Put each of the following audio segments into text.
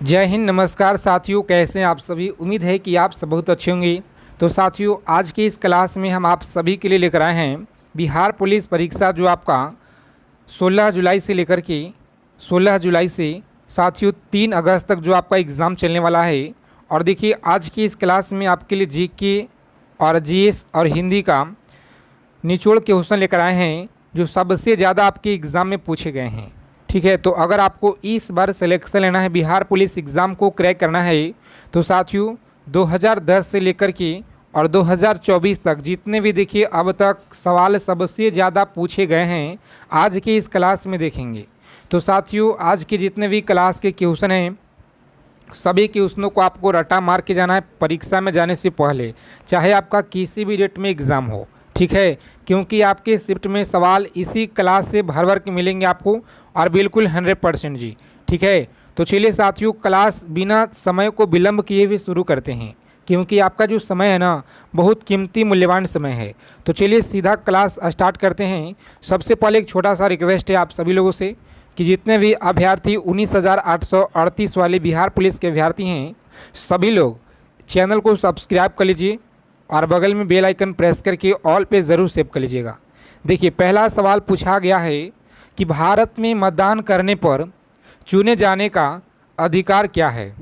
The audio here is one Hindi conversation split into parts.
जय हिंद। नमस्कार साथियों, कैसे हैं आप सभी। उम्मीद है कि आप सब बहुत अच्छे होंगे। तो साथियों, आज की इस क्लास में हम आप सभी के लिए लेकर आए हैं बिहार पुलिस परीक्षा, जो आपका 16 जुलाई से लेकर के 16 जुलाई से साथियों 3 अगस्त तक जो आपका एग्ज़ाम चलने वाला है। और देखिए, आज की इस क्लास में आपके लिए जीके और जीएस और हिंदी का निचोड़ के क्वेश्चन लेकर आए हैं जो सबसे ज़्यादा आपके एग्ज़ाम में पूछे गए हैं। ठीक है, तो अगर आपको इस बार सिलेक्शन लेना है, बिहार पुलिस एग्ज़ाम को क्रैक करना है, तो साथियों 2010 से लेकर के और 2024 तक जितने भी देखिए अब तक सवाल सबसे ज़्यादा पूछे गए हैं आज के इस क्लास में देखेंगे। तो साथियों, आज के जितने भी क्लास के क्वेश्चन हैं सभी क्वेश्चनों को आपको रटा मार के जाना है परीक्षा में जाने से पहले, चाहे आपका किसी भी डेट में एग्ज़ाम हो। ठीक है, क्योंकि आपके शिफ्ट में सवाल इसी क्लास से भर भर के मिलेंगे आपको, और बिल्कुल 100% जी। ठीक है, तो चलिए साथियों, क्लास बिना समय को विलंब किए हुए शुरू करते हैं, क्योंकि आपका जो समय है ना बहुत कीमती मूल्यवान समय है। तो चलिए सीधा क्लास स्टार्ट करते हैं। सबसे पहले एक छोटा सा रिक्वेस्ट है आप सभी लोगों से कि जितने भी अभ्यर्थी 19,838 वाले बिहार पुलिस के अभ्यर्थी हैं, सभी लोग चैनल को सब्सक्राइब कर लीजिए और बगल में बेल आइकन प्रेस करके ऑल पे ज़रूर सेव कर लीजिएगा। देखिए, पहला सवाल पूछा गया है कि भारत में मतदान करने पर चुने जाने का अधिकार क्या है।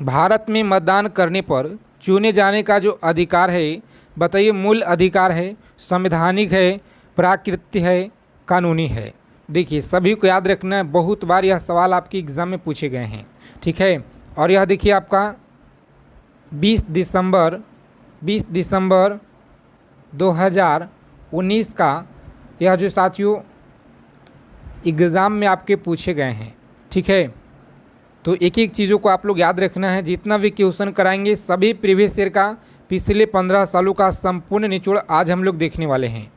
भारत में मतदान करने पर चुने जाने का जो अधिकार है, बताइए, मूल अधिकार है, संवैधानिक है, प्राकृतिक है, कानूनी है। देखिए, सभी को याद रखना है, बहुत बार यह सवाल आपके एग्ज़ाम में पूछे गए हैं। ठीक है, और यह देखिए आपका 20 दिसंबर 2019 का यह जो साथियों एग्ज़ाम में आपके पूछे गए हैं। ठीक है, तो एक एक चीज़ों को आप लोग याद रखना है। जितना भी क्वेश्चन कराएंगे सभी प्रीवियस ईयर का, पिछले 15 सालों का संपूर्ण निचोड़ आज हम लोग देखने वाले हैं।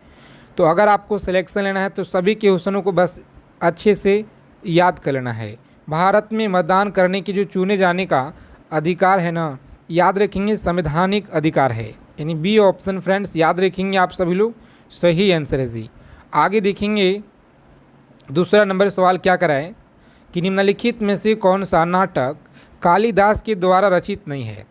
तो अगर आपको सिलेक्शन लेना है तो सभी क्वेश्चनों को बस अच्छे से याद कर लेना है। भारत में मतदान करने की जो चुने जाने का अधिकार है ना, याद रखेंगे संवैधानिक अधिकार है, यानी बी ऑप्शन फ्रेंड्स याद रखेंगे आप सभी लोग, सही आंसर है जी। आगे देखेंगे दूसरा नंबर सवाल क्या कराए कि निम्नलिखित में से कौन सा नाटक कालिदास के द्वारा रचित नहीं है।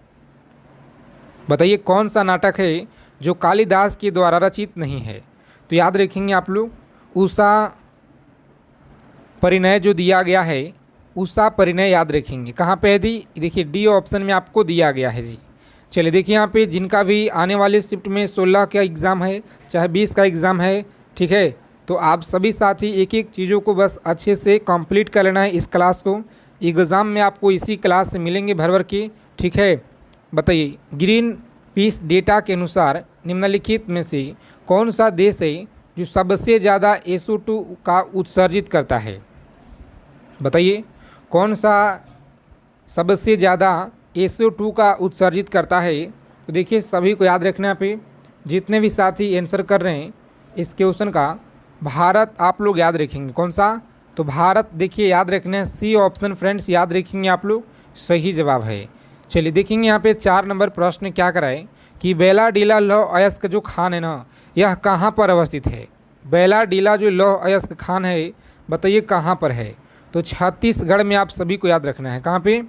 बताइए कौन सा नाटक है जो कालिदास के द्वारा रचित नहीं है। तो याद रखेंगे आप लोग, उषा परिणय जो दिया गया है, उषा परिणय याद रखेंगे। कहाँ पे है दी, देखिए डी ऑप्शन में आपको दिया गया है जी। चलिए देखिए, यहाँ पे जिनका भी आने वाले शिफ्ट में 16 का एग्ज़ाम है, चाहे 20 का एग्ज़ाम है, ठीक है, तो आप सभी साथी एक एक चीज़ों को बस अच्छे से कंप्लीट कर लेना है। इस क्लास को एग्ज़ाम में आपको इसी क्लास से मिलेंगे भर भर के। ठीक है, बताइए ग्रीन पीस डेटा के अनुसार निम्नलिखित में से कौन सा देश है जो सबसे ज़्यादा SO2 का उत्सर्जित करता है। बताइए कौन सा सबसे ज़्यादा SO2 का उत्सर्जित करता है। तो देखिए, सभी को याद रखना पे, जितने भी साथी आंसर कर रहे हैं इस क्वेश्चन का, भारत आप लोग याद रखेंगे। कौन सा, तो भारत देखिए याद रखना है, सी ऑप्शन फ्रेंड्स याद रखेंगे आप लोग, सही जवाब है। चलिए देखेंगे यहाँ पे 4 नंबर प्रश्न क्या कराए कि बेलाडीला लौह अयस्क जो खान है ना, यह कहाँ पर अवस्थित है। बेलाडीला जो लौह अयस्क खान है, बताइए कहाँ पर है। तो छत्तीसगढ़ में आप सभी को याद रखना है। कहाँ पे,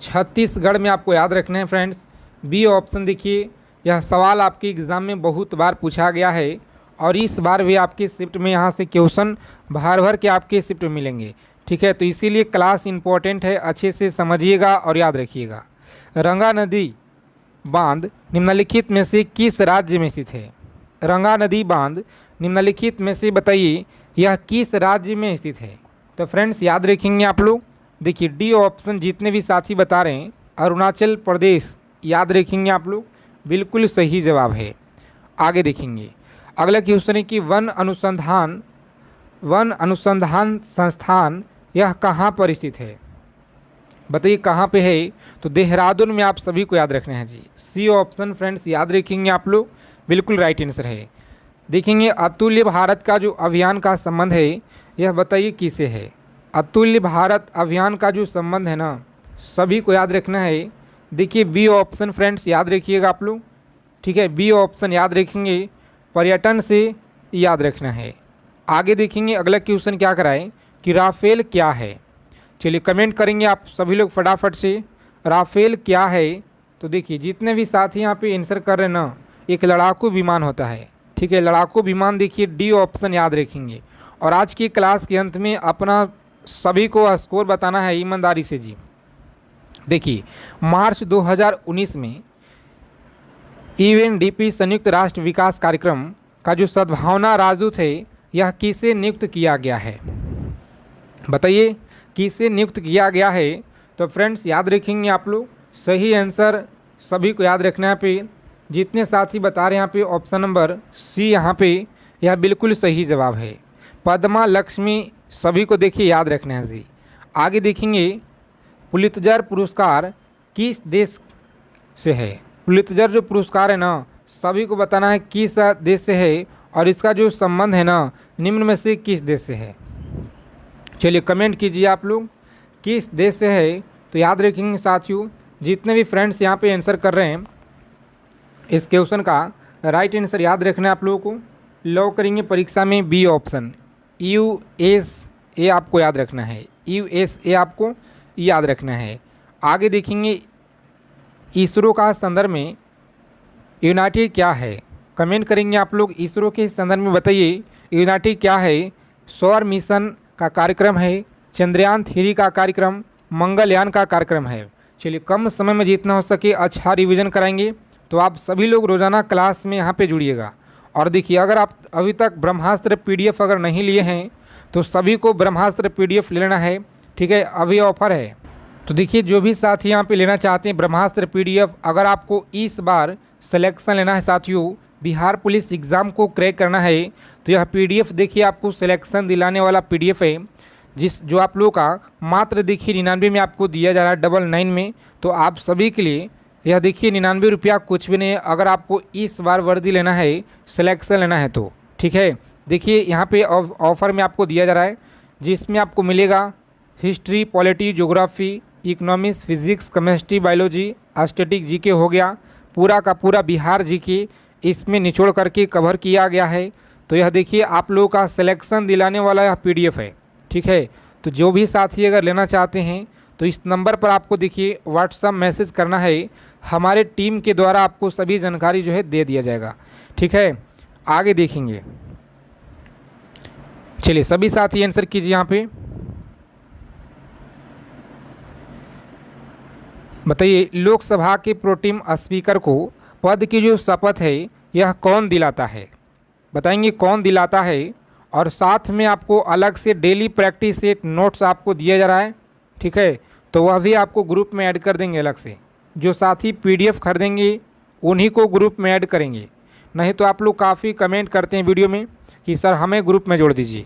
छत्तीसगढ़ में आपको याद रखना है फ्रेंड्स। बी ऑप्शन देखिए, यह सवाल आपके एग्ज़ाम में बहुत बार पूछा गया है और इस बार भी आपके शिफ्ट में यहाँ से क्वेश्चन भर भर के आपके शिफ्ट में मिलेंगे। ठीक है, तो इसीलिए क्लास इंपॉर्टेंट है, अच्छे से समझिएगा और याद रखिएगा। रंगा नदी बांध निम्नलिखित में से किस राज्य में स्थित है। रंगा नदी बांध निम्नलिखित में से बताइए यह किस राज्य में स्थित है। तो फ्रेंड्स याद रखेंगे आप लोग, देखिए डी ऑप्शन जितने भी साथी बता रहे हैं, अरुणाचल प्रदेश याद रखेंगे आप लोग, बिल्कुल सही जवाब है। आगे देखेंगे अगला क्वेश्चन है कि वन अनुसंधान संस्थान यह कहाँ पर स्थित है। बताइए कहाँ पे है। तो देहरादून में आप सभी को याद रखना है जी। सी ऑप्शन फ्रेंड्स याद रखेंगे आप लोग, बिल्कुल राइट आंसर है। देखेंगे अतुल्य भारत का जो अभियान का संबंध है, यह बताइए किसे है। अतुल्य भारत अभियान का जो संबंध है ना, सभी को याद रखना है। देखिए बी ऑप्शन फ्रेंड्स याद रखिएगा आप लोग। ठीक है, बी ऑप्शन याद रखेंगे, पर्यटन से याद रखना है। आगे देखेंगे अगला क्वेश्चन क्या कराए कि राफेल क्या है। चलिए कमेंट करेंगे आप सभी लोग फटाफट से, राफेल क्या है। तो देखिए जितने भी साथी यहाँ पे आंसर कर रहे हैं ना, एक लड़ाकू विमान होता है, ठीक है, लड़ाकू विमान। देखिए डी ऑप्शन याद रखेंगे। और आज की क्लास के अंत में अपना सभी को स्कोर बताना है ईमानदारी से जी। देखिए मार्च 2019 में यूएनडीपी संयुक्त राष्ट्र विकास कार्यक्रम का जो सद्भावना राजदूत है, यह किसे नियुक्त किया गया है? बताइए किसे नियुक्त किया गया है? तो फ्रेंड्स याद रखेंगे आप लोग, सही आंसर सभी को याद रखना है। पे जितने साथी बता रहे हैं यहाँ पे ऑप्शन नंबर सी, यहाँ पे यह बिल्कुल सही जवाब है। पद्मा लक्ष्मी सभी को देखिए याद रखना है जी। आगे देखेंगे पुलित्जर पुरस्कार किस देश से है? पुलित्जर जो पुरस्कार है ना, सभी को बताना है किस देश से है और इसका जो संबंध है ना, निम्न में से किस देश से है। चलिए कमेंट कीजिए आप लोग किस देश से है। तो याद रखेंगे साथियों, जितने भी फ्रेंड्स यहाँ पे आंसर कर रहे हैं इस क्वेश्चन का राइट आंसर याद रखना है आप लोगों को। लॉ करेंगे परीक्षा में बी ऑप्शन, USA आपको याद रखना है, USA आपको याद रखना है। आगे देखेंगे इसरो का संदर्भ में यूनाइटेड क्या है? कमेंट करेंगे आप लोग, इसरो के संदर्भ में बताइए यूनाइटेड क्या है? सौर मिशन का कार्यक्रम है, चंद्रयान 3 का कार्यक्रम, मंगलयान का कार्यक्रम है। चलिए कम समय में जितना हो सके अच्छा रिवीजन कराएंगे। तो आप सभी लोग रोज़ाना क्लास में यहाँ पे जुड़िएगा। और देखिए अगर आप अभी तक ब्रह्मास्त्र PDF अगर नहीं लिए हैं तो सभी को ब्रह्मास्त्र PDF ले लेना है, ठीक है, अभी ऑफर है। तो देखिए जो भी साथी यहाँ पे लेना चाहते हैं ब्रह्मास्त्र PDF, अगर आपको इस बार सिलेक्शन लेना है साथियों, बिहार पुलिस एग्ज़ाम को क्रैक करना है, तो यह PDF देखिए आपको सिलेक्शन दिलाने वाला PDF है, जो आप लोगों का मात्र देखिए 99 में आपको दिया जा रहा है, 99 में। तो आप सभी के लिए यह देखिए 99 रुपया कुछ भी नहीं है, अगर आपको इस बार वर्दी लेना है, सिलेक्शन लेना है तो, ठीक है। देखिए यहाँ पे ऑफ़र में आपको दिया जा रहा है, जिसमें आपको मिलेगा history, polity, geography, economics, physics, chemistry, biology, static GK हो गया, पूरा का पूरा बिहार जीके इसमें निचोड़ करके कवर किया गया है। तो यह देखिए आप लोगों का सिलेक्शन दिलाने वाला यह PDF है, ठीक है। तो जो भी साथी अगर लेना चाहते हैं तो इस नंबर पर आपको देखिए व्हाट्सएप मैसेज करना है, हमारे टीम के द्वारा आपको सभी जानकारी जो है दे दिया जाएगा, ठीक है। आगे देखेंगे, चलिए सभी साथी आंसर कीजिए यहाँ पे। बताइए लोकसभा के प्रोटेम स्पीकर को पद की जो शपथ है यह कौन दिलाता है? बताएंगे कौन दिलाता है। और साथ में आपको अलग से डेली प्रैक्टिस सेट नोट्स आपको दिया जा रहा है, ठीक है। तो वह भी आपको ग्रुप में ऐड कर देंगे अलग से। जो साथी PDF खरीदेंगे उन्हीं को ग्रुप में ऐड करेंगे, नहीं तो आप लोग काफ़ी कमेंट करते हैं वीडियो में कि सर हमें ग्रुप में जोड़ दीजिए।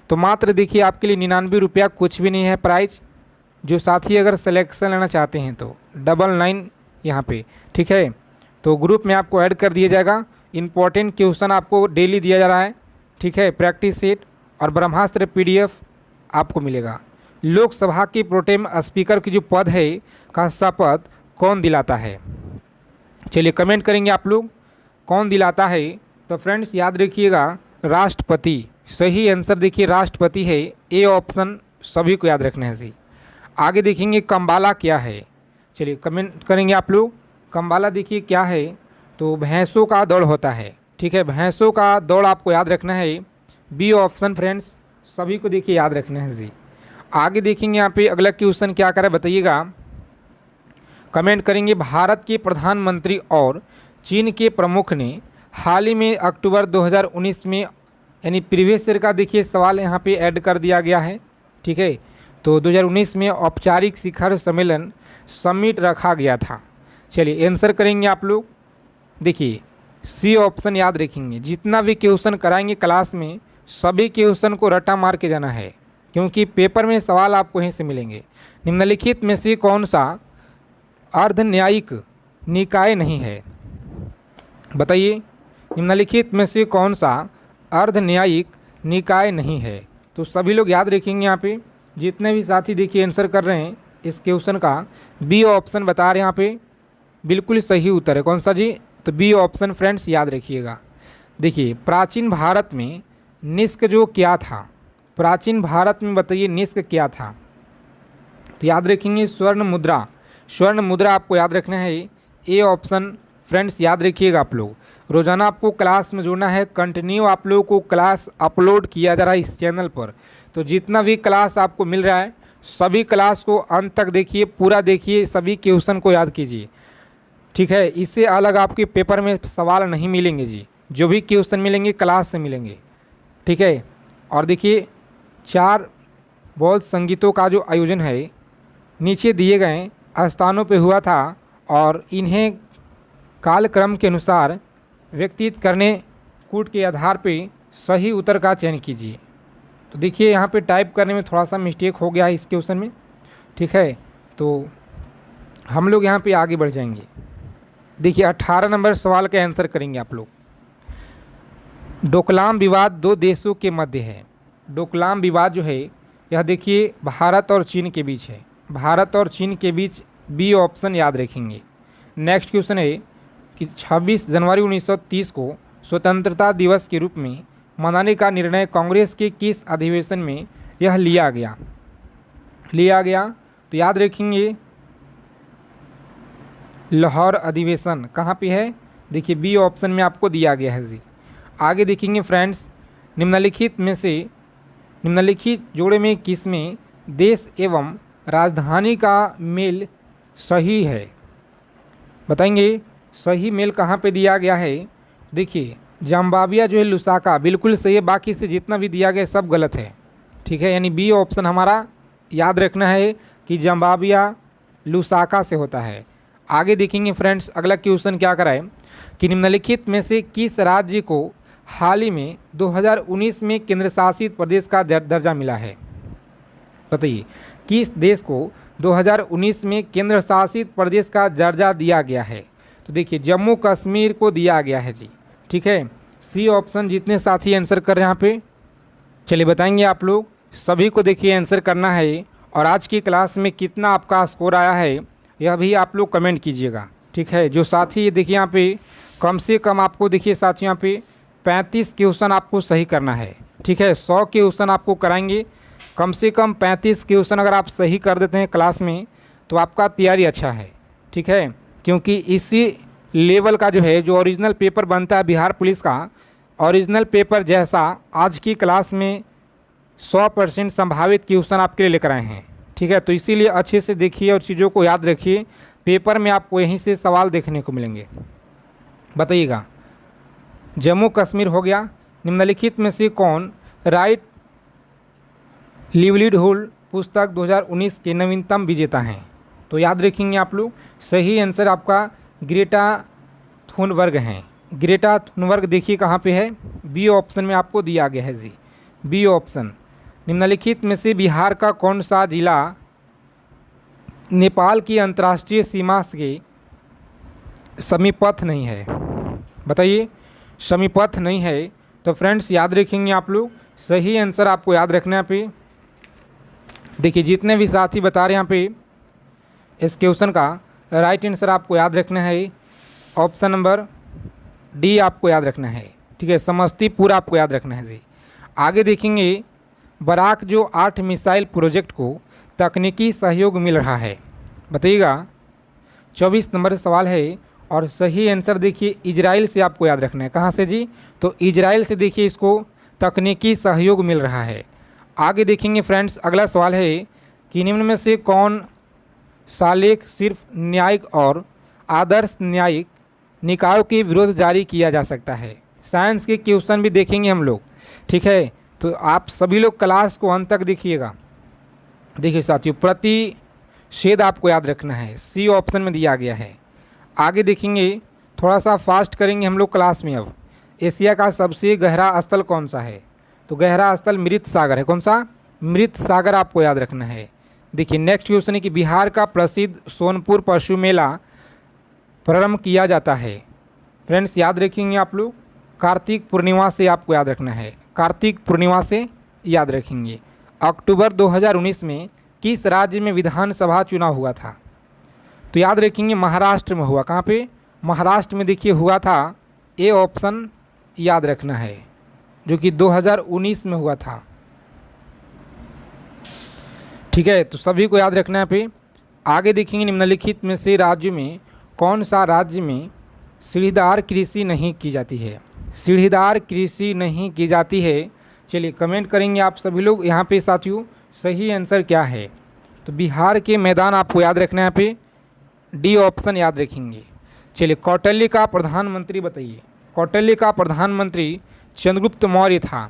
तो मात्र देखिए आपके लिए 99 रुपया कुछ भी नहीं है प्राइस। जो साथी अगर सिलेक्शन लेना चाहते हैं तो 99 यहाँ पे, ठीक है। तो ग्रुप में आपको ऐड कर दिया जाएगा। इम्पॉर्टेंट क्वेश्चन आपको डेली दिया जा रहा है, ठीक है, प्रैक्टिस सेट और ब्रह्मास्त्र PDF आपको मिलेगा। लोकसभा के प्रोटेम स्पीकर की जो पद है का शपथ कौन दिलाता है? चलिए कमेंट करेंगे आप लोग कौन दिलाता है। तो फ्रेंड्स याद रखिएगा राष्ट्रपति, सही आंसर देखिए राष्ट्रपति है, A ऑप्शन सभी को याद रखना है जी। आगे देखेंगे कम्बाला क्या है? चलिए कमेंट करेंगे आप लोग, कम्बाला देखिए क्या है। तो भैंसों का दौड़ होता है, ठीक है, भैंसों का दौड़ आपको याद रखना है, B ऑप्शन फ्रेंड्स सभी को देखिए याद रखना है जी। आगे देखेंगे यहाँ पे अगला क्वेश्चन क्या करे बताइएगा, कमेंट करेंगे। भारत के प्रधानमंत्री और चीन के प्रमुख ने हाल ही में अक्टूबर 2019 में, यानी प्रीवियस ईयर का देखिए सवाल यहाँ पे ऐड कर दिया गया है, ठीक है। तो 2019 में औपचारिक शिखर सम्मेलन समिट रखा गया था। चलिए आंसर करेंगे आप लोग, देखिए C ऑप्शन याद रखेंगे। जितना भी क्वेश्चन कराएंगे क्लास में सभी क्वेश्चन को रट्टा मार के जाना है, क्योंकि पेपर में सवाल आपको यहीं से मिलेंगे। निम्नलिखित में से कौन सा अर्ध न्यायिक निकाय नहीं है? बताइए निम्नलिखित में से कौन सा अर्ध न्यायिक निकाय नहीं है? तो सभी लोग याद रखेंगे यहाँ पे, जितने भी साथी देखिए आंसर कर रहे हैं इस क्वेश्चन का B ऑप्शन बता रहे हैं यहाँ पे बिल्कुल सही उत्तर है। कौन सा जी? तो B ऑप्शन फ्रेंड्स याद रखिएगा। देखिए प्राचीन भारत में निष्क जो क्या था? प्राचीन भारत में बताइए निष्क क्या था? तो याद रखेंगे स्वर्ण मुद्रा, स्वर्ण मुद्रा आपको याद रखना है, ए ऑप्शन फ्रेंड्स याद रखिएगा आप लोग। रोज़ाना आपको क्लास में जुड़ना है, कंटिन्यू आप लोगों को क्लास अपलोड किया जा रहा है इस चैनल पर। तो जितना भी क्लास आपको मिल रहा है सभी क्लास को अंत तक देखिए, पूरा देखिए, सभी क्वेश्चन को याद कीजिए, ठीक है। इससे अलग आपके पेपर में सवाल नहीं मिलेंगे जी, जो भी क्वेश्चन मिलेंगे क्लास से मिलेंगे, ठीक है। और देखिए 4 बौद्ध संगीतों का जो आयोजन है नीचे दिए गए स्थानों पे हुआ था और इन्हें कालक्रम के अनुसार व्यक्तित करने कूट के आधार पे सही उत्तर का चयन कीजिए। तो देखिए यहाँ पे टाइप करने में थोड़ा सा मिस्टेक हो गया है इस क्वेश्चन में, ठीक है। तो हम लोग यहाँ पे आगे बढ़ जाएंगे। देखिए 18 नंबर सवाल का आंसर करेंगे आप लोग। डोकलाम विवाद 2 देशों के मध्य है। डोकलाम विवाद जो है यह देखिए भारत और चीन के बीच है, भारत और चीन के बीच, बी ऑप्शन याद रखेंगे। नेक्स्ट क्वेश्चन है कि 26 जनवरी 1930 को स्वतंत्रता दिवस के रूप में मनाने का निर्णय कांग्रेस के किस अधिवेशन में यह लिया गया। तो याद रखेंगे लाहौर अधिवेशन कहाँ पे है, देखिए बी ऑप्शन में आपको दिया गया है जी। आगे देखेंगे फ्रेंड्स, निम्नलिखित जोड़े में किसमें देश एवं राजधानी का मेल सही है, बताएंगे सही मेल कहाँ पे दिया गया है। देखिए जाम्बाविया जो है लुसाका बिल्कुल सही है, बाकी से जितना भी दिया गया सब गलत है, ठीक है। यानी बी ऑप्शन हमारा याद रखना है कि जाम्बाविया लुसाका से होता है। आगे देखेंगे फ्रेंड्स, अगला क्वेश्चन क्या कराए कि निम्नलिखित में से किस राज्य को हाल ही में 2019 में केंद्र शासित प्रदेश का दर्जा मिला है, बताइए किस देश को 2019 में केंद्र शासित प्रदेश का दर्जा दिया गया है। तो देखिए जम्मू कश्मीर को दिया गया है जी, ठीक है। सी ऑप्शन जितने साथी आंसर कर रहे हैं यहाँ पे, चलिए बताएंगे आप लोग सभी को, देखिए आंसर करना है। और आज की क्लास में कितना आपका स्कोर आया है यह भी आप लोग कमेंट कीजिएगा, ठीक है। जो साथी देखिए यहाँ पे कम से कम आपको देखिए साथियों यहाँ पे 35 क्वेश्चन आपको सही करना है, ठीक है। 100 क्वेश्चन आपको कराएंगे, कम से कम 35 क्वेश्चन अगर आप सही कर देते हैं क्लास में तो आपका तैयारी अच्छा है, ठीक है। क्योंकि इसी लेवल का जो है जो ओरिजिनल पेपर बनता है बिहार पुलिस का, ओरिजिनल पेपर जैसा आज की क्लास में 100% संभावित क्वेश्चन आपके लिए लेकर आए हैं, ठीक है। तो इसीलिए अच्छे से देखिए और चीज़ों को याद रखिए, पेपर में आपको यहीं से सवाल देखने को मिलेंगे। बताइएगा जम्मू कश्मीर हो गया। निम्नलिखित में से कौन राइट लिवलीहुड पुस्तक 2019 के नवीनतम विजेता हैं। तो याद रखेंगे आप लोग सही आंसर आपका ग्रेटा थुनबर्ग हैं। ग्रेटा थुनबर्ग देखिए कहाँ पे है, बी ऑप्शन में आपको दिया गया है जी, बी ऑप्शन। निम्नलिखित में से बिहार का कौन सा जिला नेपाल की अंतर्राष्ट्रीय सीमा के समीपस्थ नहीं है, बताइए समीपस्थ नहीं है। तो फ्रेंड्स याद रखेंगे आप लोग सही आंसर आपको याद रखना है। पे देखिए जितने भी साथी बता रहे हैं यहाँ पे इस क्वेश्चन का राइट आंसर आपको याद रखना है, ऑप्शन नंबर डी आपको याद रखना है, ठीक है। समस्तीपुर आपको याद रखना है जी। आगे देखेंगे बराक जो 8 मिसाइल प्रोजेक्ट को तकनीकी सहयोग मिल रहा है, बताइएगा 24 नंबर सवाल है। और सही आंसर देखिए इजराइल से आपको याद रखना है, कहाँ से जी, तो इजराइल से देखिए इसको तकनीकी सहयोग मिल रहा है। आगे देखेंगे फ्रेंड्स, अगला सवाल है कि निम्न में से कौन सालेख सिर्फ न्यायिक और आदर्श न्यायिक निकायों के विरोध जारी किया जा सकता है। साइंस के क्वेश्चन भी देखेंगे हम लोग, ठीक है। तो आप सभी लोग क्लास को अंत तक देखिएगा। देखिए साथियों प्रतिषेध आपको याद रखना है, सी ऑप्शन में दिया गया है। आगे देखेंगे थोड़ा सा फास्ट करेंगे हम लोग क्लास में। अब एशिया का सबसे गहरा स्थल कौन सा है, तो गहरा स्थल मृत सागर है। कौन सा, मृत सागर आपको याद रखना है। देखिए नेक्स्ट क्वेश्चन है कि बिहार का प्रसिद्ध सोनपुर पशु मेला प्रारंभ किया जाता है। फ्रेंड्स याद रखेंगे आप लोग कार्तिक पूर्णिमा से आपको याद रखना है, कार्तिक पूर्णिमा से याद रखेंगे। अक्टूबर 2019 में किस राज्य में विधानसभा चुनाव हुआ था, तो याद रखेंगे महाराष्ट्र में हुआ। कहाँ पे, महाराष्ट्र में देखिए हुआ था, ए ऑप्शन याद रखना है, जो कि 2019 में हुआ था, ठीक है, तो सभी को याद रखना है। पे आगे देखेंगे निम्नलिखित में से राज्य में कौन सा राज्य में सीढ़ीदार कृषि नहीं की जाती है। सीढ़ीदार कृषि नहीं की जाती है। चलिए कमेंट करेंगे आप सभी लोग यहाँ पे साथियों, सही आंसर क्या है। तो बिहार के मैदान आपको याद रखना है। पे डी ऑप्शन याद रखेंगे। चलिए कौटिल्य का प्रधानमंत्री बताइए। कौटिल्य का प्रधानमंत्री चंद्रगुप्त मौर्य था।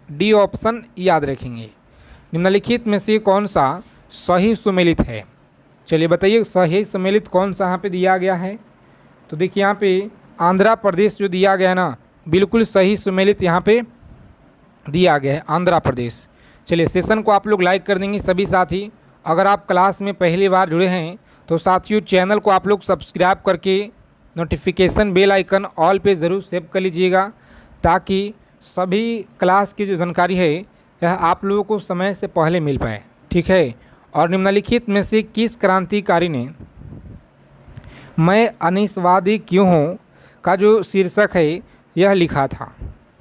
डी ऑप्शन याद रखेंगे। निम्नलिखित में से कौन सा सही सुमेलित है। चलिए बताइए सही सुमेलित कौन सा यहाँ पे दिया गया है। तो देखिए यहाँ पे आंध्र प्रदेश जो दिया गया है ना, बिल्कुल सही सुमेलित यहाँ पे दिया गया है आंध्र प्रदेश। चलिए सेशन को आप लोग लाइक कर देंगे सभी साथी। अगर आप क्लास में पहली बार जुड़े हैं तो साथियों चैनल को आप लोग सब्सक्राइब करके नोटिफिकेशन बेल आइकन ऑल पे ज़रूर सेव कर लीजिएगा, ताकि सभी क्लास की जो जानकारी है यह आप लोगों को समय से पहले मिल पाए। ठीक है, और निम्नलिखित में से किस क्रांतिकारी ने मैं अनिश्वादी क्यों हूँ का जो शीर्षक है यह लिखा था।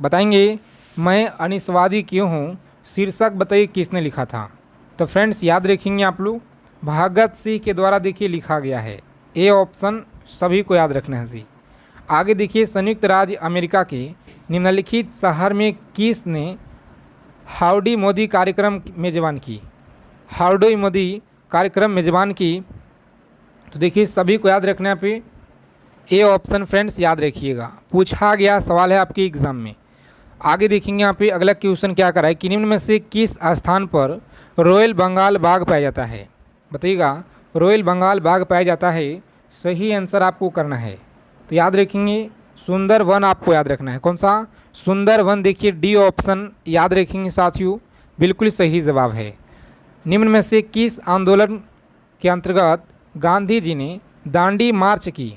बताएंगे मैं अनिश्वादी क्यों हूँ शीर्षक बताइए किसने लिखा था। तो फ्रेंड्स याद रखेंगे आप लोग, भगत सिंह के द्वारा देखिए लिखा गया है। ए ऑप्शन सभी को याद रखना है जी। आगे देखिए संयुक्त राज्य अमेरिका के निम्नलिखित शहर में किसने हाउडी मोदी कार्यक्रम मेजबान की। हाउडी मोदी कार्यक्रम मेजबान की। तो देखिए सभी को याद रखना है। पे ए ऑप्शन फ्रेंड्स याद रखिएगा, पूछा गया सवाल है आपके एग्जाम में। आगे देखेंगे यहाँ पे अगला क्वेश्चन क्या करा है कि निम्न में से किस स्थान पर रॉयल बंगाल बाघ पाया जाता है। बताइएगा रॉयल बंगाल बाघ पाया जाता है। सही आंसर आपको करना है। तो याद रखेंगे सुंदरवन आपको याद रखना है। कौन सा? सुंदरवन। देखिए डी ऑप्शन याद रखेंगे साथियों, बिल्कुल सही जवाब है। निम्न में से किस आंदोलन के अंतर्गत गांधी जी ने दांडी मार्च की।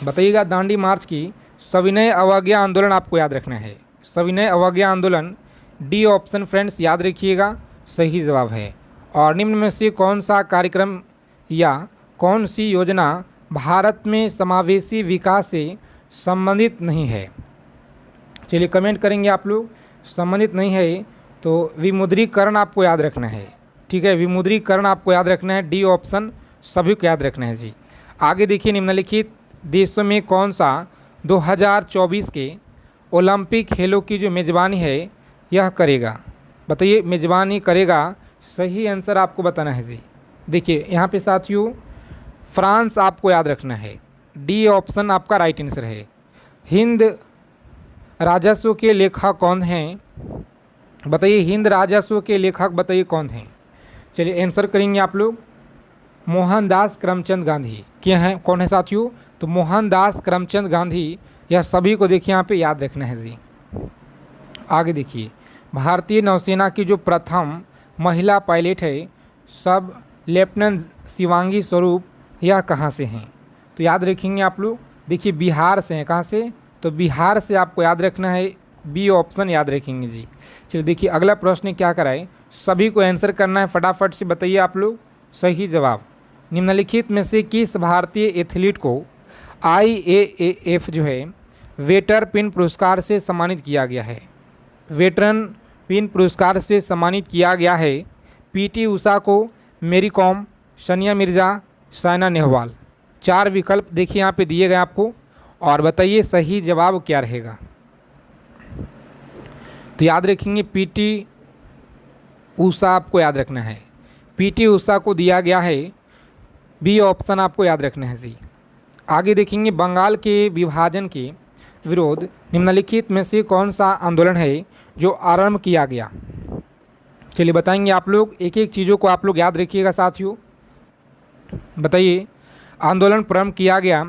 बताइएगा दांडी मार्च की। सविनय अवज्ञा आंदोलन आपको याद रखना है। सविनय अवज्ञा आंदोलन। डी ऑप्शन फ्रेंड्स याद रखिएगा, सही जवाब है। और निम्न में से कौन सा कार्यक्रम या कौन सी योजना भारत में समावेशी विकास से संबंधित नहीं है। चलिए कमेंट करेंगे आप लोग, संबंधित नहीं है तो विमुद्रीकरण आपको याद रखना है। ठीक है, विमुद्रीकरण आपको याद रखना है। डी ऑप्शन सभी को याद रखना है जी। आगे देखिए निम्नलिखित देशों में कौन सा 2024 के ओलंपिक खेलों की जो मेज़बानी है यह करेगा। बताइए मेज़बानी करेगा। सही आंसर आपको बताना है जी। देखिए यहाँ पे साथियों फ्रांस आपको याद रखना है। डी ऑप्शन आपका राइट आंसर है। हिंद राजस्व के लेखक कौन हैं। बताइए हिंद राजस्व के लेखक बताइए कौन हैं। चलिए आंसर करेंगे आप लोग। मोहनदास करमचंद गांधी। क्या हैं, कौन है साथियों? तो मोहनदास करमचंद गांधी। यह सभी को देखिए यहाँ पे याद रखना है जी। आगे देखिए भारतीय नौसेना की जो प्रथम महिला पायलट है सब लेफ्टिनेंट शिवांगी स्वरूप, यह कहाँ से हैं। तो याद रखेंगे आप लोग। देखिए बिहार से हैं। कहाँ से? तो बिहार से आपको याद रखना है। बी ऑप्शन याद रखेंगे जी। चलिए देखिए अगला प्रश्न क्या कराए, सभी को आंसर करना है, फटाफट से बताइए आप लोग सही जवाब। निम्नलिखित में से किस भारतीय एथलीट को IAAF जो है वेटर पिन पुरस्कार से सम्मानित किया गया है। वेटरन पिन पुरस्कार से सम्मानित किया गया है। PT उषा को, मेरी कॉम, सानिया मिर्ज़ा, साइना नेहवाल। 4 विकल्प देखिए यहाँ पे दिए गए आपको, और बताइए सही जवाब क्या रहेगा। तो याद रखेंगे PT उषा आपको याद रखना है। PT उषा को दिया गया है। बी ऑप्शन आपको याद रखना है जी। आगे देखेंगे बंगाल के विभाजन के विरोध निम्नलिखित में से कौन सा आंदोलन है जो आरंभ किया गया। चलिए बताएंगे आप लोग, एक एक चीज़ों को आप लोग याद रखिएगा साथियों। बताइए आंदोलन प्रारंभ किया गया।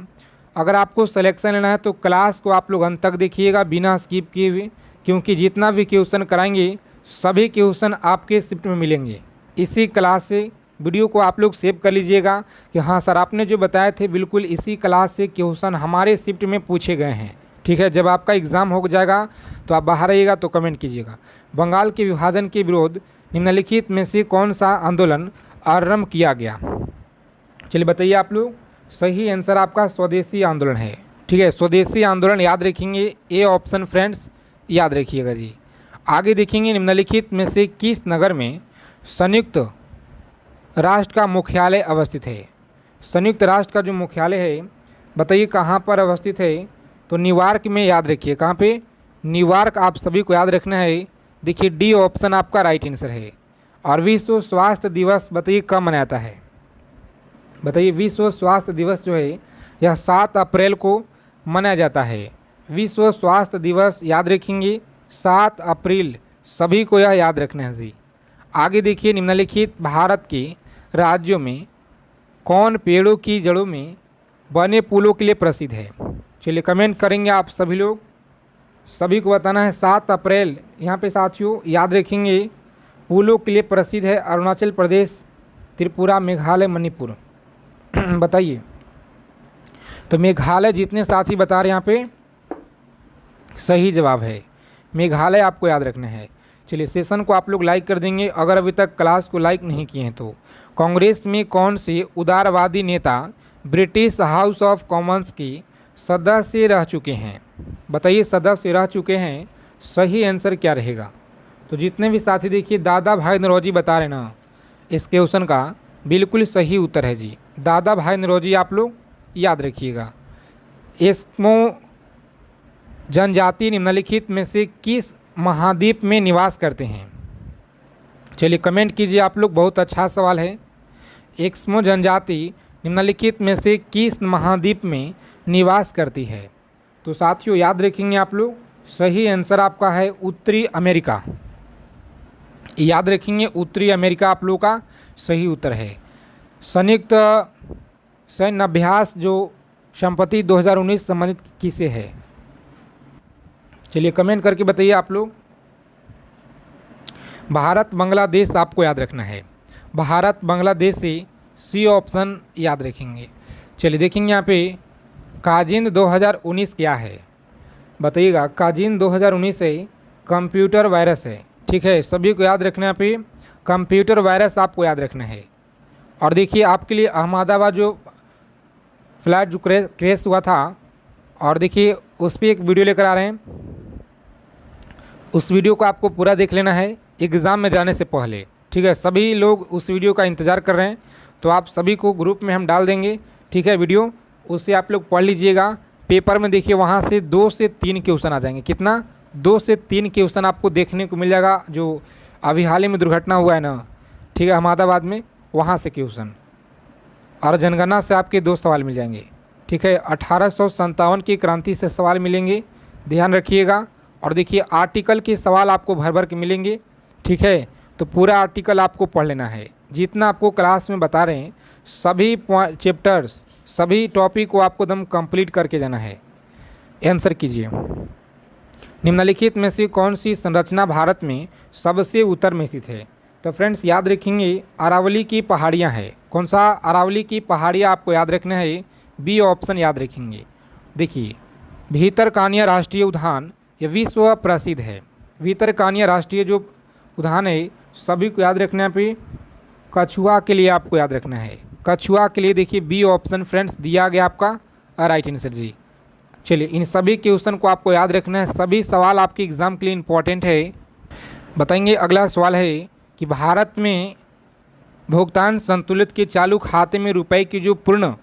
अगर आपको सिलेक्शन लेना है तो क्लास को आप लोग अंत तक देखिएगा बिना स्किप किए हुए, क्योंकि जितना भी क्वेश्चन कराएंगे सभी क्वेश्चन आपके शिफ्ट में मिलेंगे। इसी क्लास से वीडियो को आप लोग सेव कर लीजिएगा कि हाँ सर आपने जो बताए थे बिल्कुल इसी क्लास से क्वेश्चन हमारे शिफ्ट में पूछे गए हैं। ठीक है, जब आपका एग्ज़ाम हो जाएगा तो आप बाहर आइएगा तो कमेंट कीजिएगा। बंगाल के विभाजन के विरोध निम्नलिखित में से कौन सा आंदोलन आरंभ किया गया। चलिए बताइए आप लोग। सही आंसर आपका स्वदेशी आंदोलन है। ठीक है, स्वदेशी आंदोलन याद रखेंगे। ए ऑप्शन फ्रेंड्स याद रखिएगा जी। आगे देखेंगे निम्नलिखित में से किस नगर में संयुक्त राष्ट्र का मुख्यालय अवस्थित है? संयुक्त राष्ट्र का जो मुख्यालय है बताइए कहाँ पर अवस्थित है? तो न्यूयॉर्क में, याद रखिए। कहाँ पे? न्यूयॉर्क आप सभी को याद रखना है। देखिए डी ऑप्शन आपका राइट आंसर है। और विश्व स्वास्थ्य दिवस बताइए कब मनाता है? बताइए विश्व स्वास्थ्य दिवस जो है यह 7 अप्रैल को मनाया जाता है। विश्व स्वास्थ्य दिवस याद रखेंगे 7 अप्रैल, सभी को यह याद रखना है जी। आगे देखिए, निम्नलिखित भारत के राज्यों में कौन पेड़ों की जड़ों में बने पुलों के लिए प्रसिद्ध है? चलिए कमेंट करेंगे आप सभी लोग, सभी को बताना है। 7 अप्रैल यहाँ पे साथियों याद रखेंगे पुलों के लिए प्रसिद्ध है अरुणाचल प्रदेश, त्रिपुरा, मेघालय, मणिपुर। बताइए। तो मेघालय जितने साथी बता रहे हैं यहाँ पे सही जवाब है मेघालय, आपको याद रखना है। चलिए सेशन को आप लोग लाइक कर देंगे अगर अभी तक क्लास को लाइक नहीं किए हैं तो। कांग्रेस में कौन से उदारवादी नेता ब्रिटिश हाउस ऑफ कॉमन्स के सदस्य रह चुके हैं? बताइए सदस्य रह चुके हैं, सही आंसर क्या रहेगा? तो जितने भी साथी देखिए दादा भाई नौरोजी बता रहे ना, इस क्वेश्चन का बिल्कुल सही उत्तर है जी दादा भाई नौरोजी, आप लोग याद रखिएगा। एस्किमो जनजाति निम्नलिखित में से किस महाद्वीप में निवास करते हैं? चलिए कमेंट कीजिए आप लोग, बहुत अच्छा सवाल है। एस्किमो जनजाति निम्नलिखित में से किस महाद्वीप में निवास करती है? तो साथियों याद रखेंगे आप लोग, सही आंसर आपका है उत्तरी अमेरिका। याद रखेंगे उत्तरी अमेरिका आप लोगों का सही उत्तर है। संयुक्त सैन्य अभ्यास जो संपत्ति 2019 संबंधित किसे है? चलिए कमेंट करके बताइए आप लोग। भारत बांग्लादेश आपको याद रखना है, भारत बांग्लादेश से सी ऑप्शन याद रखेंगे। चलिए देखेंगे यहाँ पे काजिंद 2019 क्या है? बताइएगा। काजिंद 2019 है कंप्यूटर वायरस है, ठीक है, सभी को याद रखना है। यहाँ पे कंप्यूटर वायरस आपको याद रखना है। और देखिए आपके लिए अहमदाबाद जो फ्लाइट जो क्रैश हुआ था, और देखिए उस पर एक वीडियो लेकर आ रहे हैं, उस वीडियो को आपको पूरा देख लेना है एग्ज़ाम में जाने से पहले, ठीक है। सभी लोग उस वीडियो का इंतज़ार कर रहे हैं, तो आप सभी को ग्रुप में हम डाल देंगे, ठीक है वीडियो, उससे आप लोग पढ़ लीजिएगा। पेपर में देखिए वहाँ से 2 से 3 क्वेश्चन आ जाएंगे। कितना? 2 से 3 क्वेश्चन आपको देखने को मिल जाएगा। जो अभी हाल ही में दुर्घटना हुआ है ना, ठीक है, अहमदाबाद में, वहाँ से क्वेश्चन, और जनगणना से आपके 2 सवाल मिल जाएंगे, ठीक है। 1857 की क्रांति से सवाल मिलेंगे, ध्यान रखिएगा। और देखिए आर्टिकल के सवाल आपको भर भर के मिलेंगे, ठीक है। तो पूरा आर्टिकल आपको पढ़ लेना है, जितना आपको क्लास में बता रहे हैं सभी चैप्टर्स, सभी टॉपिक को आपको एकदम कंप्लीट करके जाना है। आंसर कीजिए। निम्नलिखित में से कौन सी संरचना भारत में सबसे उत्तर में स्थित है? तो फ्रेंड्स याद रखेंगे अरावली की पहाड़ियाँ हैं। कौन सा? अरावली की पहाड़ियाँ आपको याद रखना है, बी ऑप्शन याद रखेंगे। देखिए भीतरकानिया राष्ट्रीय उद्यान ये विश्व प्रसिद्ध है। भीतरकानिया राष्ट्रीय जो उद्यान है सभी को याद रखना है। पे कछुआ के लिए आपको याद रखना है, कछुआ के लिए देखिए बी ऑप्शन फ्रेंड्स दिया गया आपका राइट आंसर जी। चलिए इन सभी क्वेश्चन को आपको याद रखना है, सभी सवाल आपके एग्ज़ाम के लिए इम्पोर्टेंट है। बताएंगे अगला सवाल है कि भारत में भुगतान संतुलित के चालू खाते में रुपए की जो पूर्ण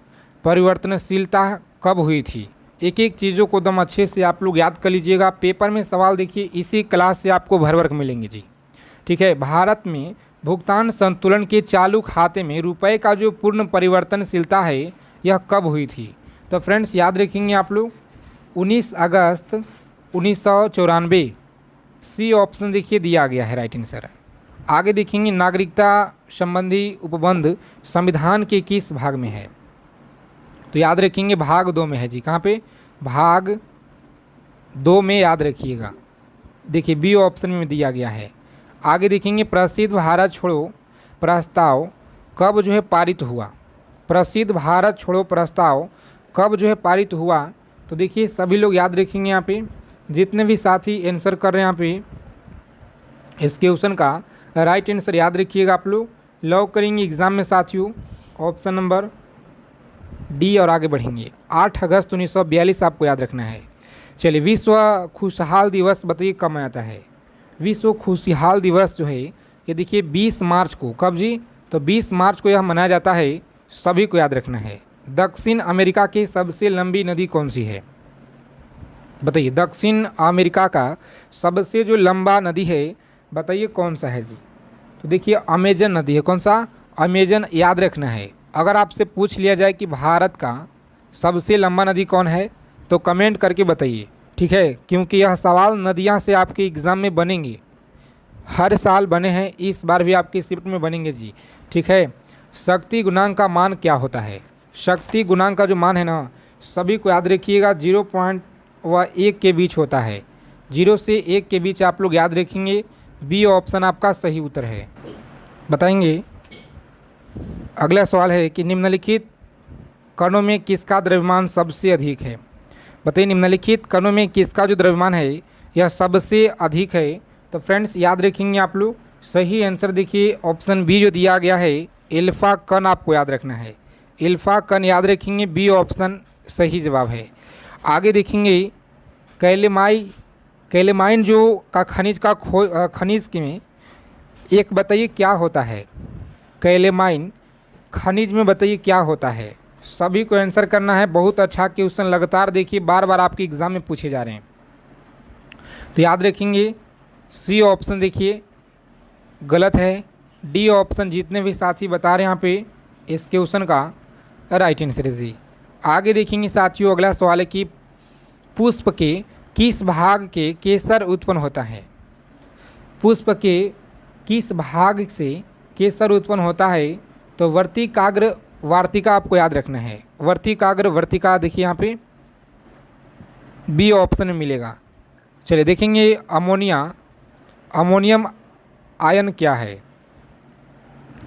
परिवर्तनशीलता कब हुई थी? एक एक चीज़ों को एकदम अच्छे से आप लोग याद कर लीजिएगा। पेपर में सवाल देखिए इसी क्लास से आपको भर भर मिलेंगे जी, ठीक है। भारत में भुगतान संतुलन के चालू खाते में रुपए का जो पूर्ण परिवर्तनशीलता है यह कब हुई थी? तो फ्रेंड्स याद रखेंगे आप लोग 19 अगस्त 1994, सी ऑप्शन देखिए दिया गया है राइट आंसर। आगे देखेंगे नागरिकता संबंधी उपबंध संविधान के किस भाग में है? तो याद रखेंगे भाग 2 में है जी। कहाँ पे? भाग 2 में याद रखिएगा, देखिए बी ऑप्शन में दिया गया है। आगे देखेंगे प्रसिद्ध भारत छोड़ो प्रस्ताव कब जो है पारित हुआ? प्रसिद्ध भारत छोड़ो प्रस्ताव कब जो है पारित हुआ? तो देखिए सभी लोग याद रखेंगे यहाँ पे, जितने भी साथी आंसर कर रहे हैं यहाँ पे इस क्वेश्चन का राइट आंसर याद रखिएगा। आप लोग लॉक करेंगे एग्ज़ाम में साथियों ऑप्शन नंबर डी और आगे बढ़ेंगे। 8 अगस्त 1942 आपको याद रखना है। चलिए विश्व खुशहाल दिवस बताइए कब मनाता है? विश्व खुशहाल दिवस जो है ये देखिए 20 मार्च को, कब जी? तो 20 मार्च को यह मनाया जाता है, सभी को याद रखना है। दक्षिण अमेरिका की सबसे लंबी नदी कौन सी है? बताइए, दक्षिण अमेरिका का सबसे जो लंबा नदी है बताइए कौन सा है जी? तो देखिए अमेजन नदी है। कौन सा? अमेजन याद रखना है। अगर आपसे पूछ लिया जाए कि भारत का सबसे लंबा नदी कौन है तो कमेंट करके बताइए, ठीक है, क्योंकि यह सवाल नदियां से आपके एग्ज़ाम में बनेंगे, हर साल बने हैं, इस बार भी आपकी शिफ्ट में बनेंगे जी, ठीक है। शक्ति गुणांक का मान क्या होता है? शक्ति गुणांक का जो मान है ना, सभी को याद रखिएगा, 0.1 के बीच होता है। 0 से 1 के बीच आप लोग याद रखेंगे। बी ऑप्शन आपका सही उत्तर है। बताएंगे। अगला सवाल है कि निम्नलिखित कणों में किसका द्रव्यमान सबसे अधिक है? बताइए, निम्नलिखित कणों में किसका जो द्रव्यमान है यह सबसे अधिक है? तो फ्रेंड्स याद रखेंगे आप लोग, सही आंसर देखिए ऑप्शन बी जो दिया गया है, एल्फा कण आपको याद रखना है। एल्फा कण याद रखेंगे, बी ऑप्शन सही जवाब है। आगे देखेंगे कैलेमाइन जो का खनिज में एक बताइए क्या होता है? कैलेमाइन खनिज में बताइए क्या होता है? सभी को आंसर करना है। बहुत अच्छा क्वेश्चन लगातार देखिए बार बार आपके एग्ज़ाम में पूछे जा रहे हैं, तो याद रखेंगे सी ऑप्शन देखिए गलत है। डी ऑप्शन जितने भी साथी बता रहे हैं यहाँ पे इस क्वेश्चन का राइट आंसर है जी। आगे देखेंगे साथियों, अगला सवाल है कि पुष्प के किस भाग के केसर उत्पन्न होता है? पुष्प के किस भाग से केसर उत्पन्न होता है? तो वर्तिकाग्र वार्तिका आपको याद रखना है। वर्तिकाग्र वर्तिका देखिए यहाँ पे बी ऑप्शन में मिलेगा। चलिए देखेंगे अमोनियम आयन क्या है?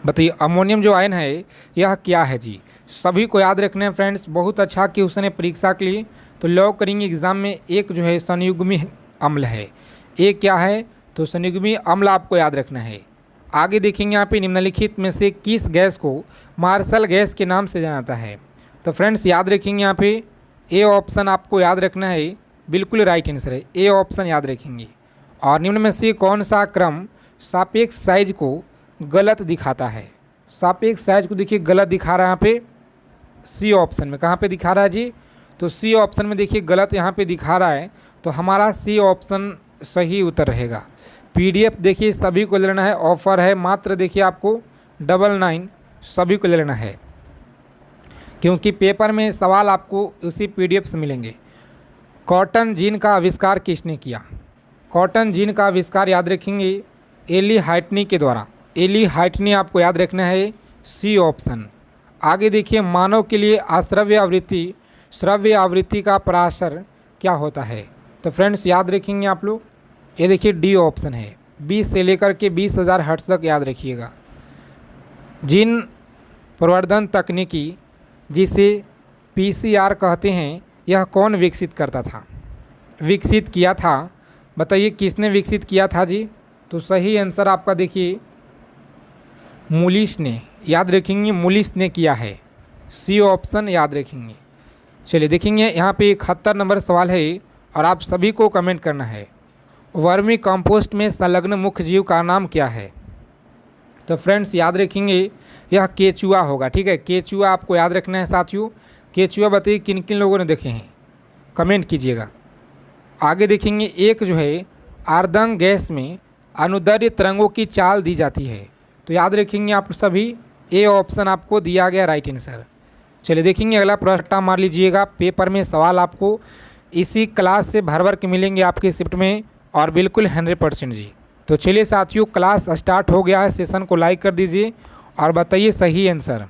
बताइए अमोनियम जो आयन है यह क्या है जी? सभी को याद रखना है फ्रेंड्स, बहुत अच्छा क्वेश्चन है परीक्षा के लिए। तो लॉक करेंगे एग्जाम में, एक जो है संयुग्मी अम्ल है। एक क्या है? तो संयुग्मी अम्ल आपको याद रखना है। आगे देखेंगे यहाँ पे निम्नलिखित में से किस गैस को मार्शल गैस के नाम से जाना जाता है? तो फ्रेंड्स याद रखेंगे यहाँ पे ए ऑप्शन आपको याद रखना है, बिल्कुल राइट आंसर है, ए ऑप्शन याद रखेंगे। और निम्न में से कौन सा क्रम सापेक्ष साइज को गलत दिखाता है? सापेक्ष साइज को देखिए गलत दिखा रहा है यहाँ पे सी ऑप्शन में। कहाँ पे दिखा रहा है जी? तो सी ऑप्शन में देखिए गलत यहाँ पे दिखा रहा है, तो हमारा सी ऑप्शन सही उत्तर रहेगा। पीडीएफ देखिए सभी को लेना है, ऑफर है मात्र देखिए आपको 99, सभी को लेना है, क्योंकि पेपर में सवाल आपको उसी पीडीएफ से मिलेंगे। कॉटन जीन का आविष्कार किसने किया? कॉटन जीन का आविष्कार याद रखेंगे एली हाइटनी के द्वारा। एली हाइटनी आपको याद रखना है, सी ऑप्शन। आगे देखिए मानव के लिए श्रव्य आवृत्ति का पराशर क्या होता है? तो फ्रेंड्स याद रखेंगे आप लोग, ये देखिए डी ऑप्शन है, 20 से लेकर के 20,000 हर्ट्ज तक याद रखिएगा। जीन प्रवर्धन तकनीकी जिसे पीसीआर कहते हैं, यह कौन विकसित किया था? बताइए किसने विकसित किया था जी? तो सही आंसर आपका देखिए मूलिस ने, याद रखेंगे मूलिस ने किया है, सी ऑप्शन याद रखेंगे। चलिए देखेंगे यहाँ पे 71 नंबर सवाल है और आप सभी को कमेंट करना है। वर्मी कंपोस्ट में संलग्न मुख्य जीव का नाम क्या है? तो फ्रेंड्स याद रखेंगे यह केचुआ होगा, ठीक है, केचुआ आपको याद रखना है साथियों। केचुआ बताइए किन किन लोगों ने देखे हैं, कमेंट कीजिएगा। आगे देखेंगे एक जो है आर्दन गैस में अनुदैर्ध्य तरंगों की चाल दी जाती है, तो याद रखेंगे आप सभी, ए ऑप्शन आपको दिया गया राइट आंसर। चलिए देखेंगे अगला प्रश्न मार लीजिएगा, पेपर में सवाल आपको इसी क्लास से भर भर के मिलेंगे आपके शिफ्ट में, और बिल्कुल 100% जी। तो चलिए साथियों क्लास स्टार्ट हो गया है, सेशन को लाइक कर दीजिए और बताइए सही आंसर।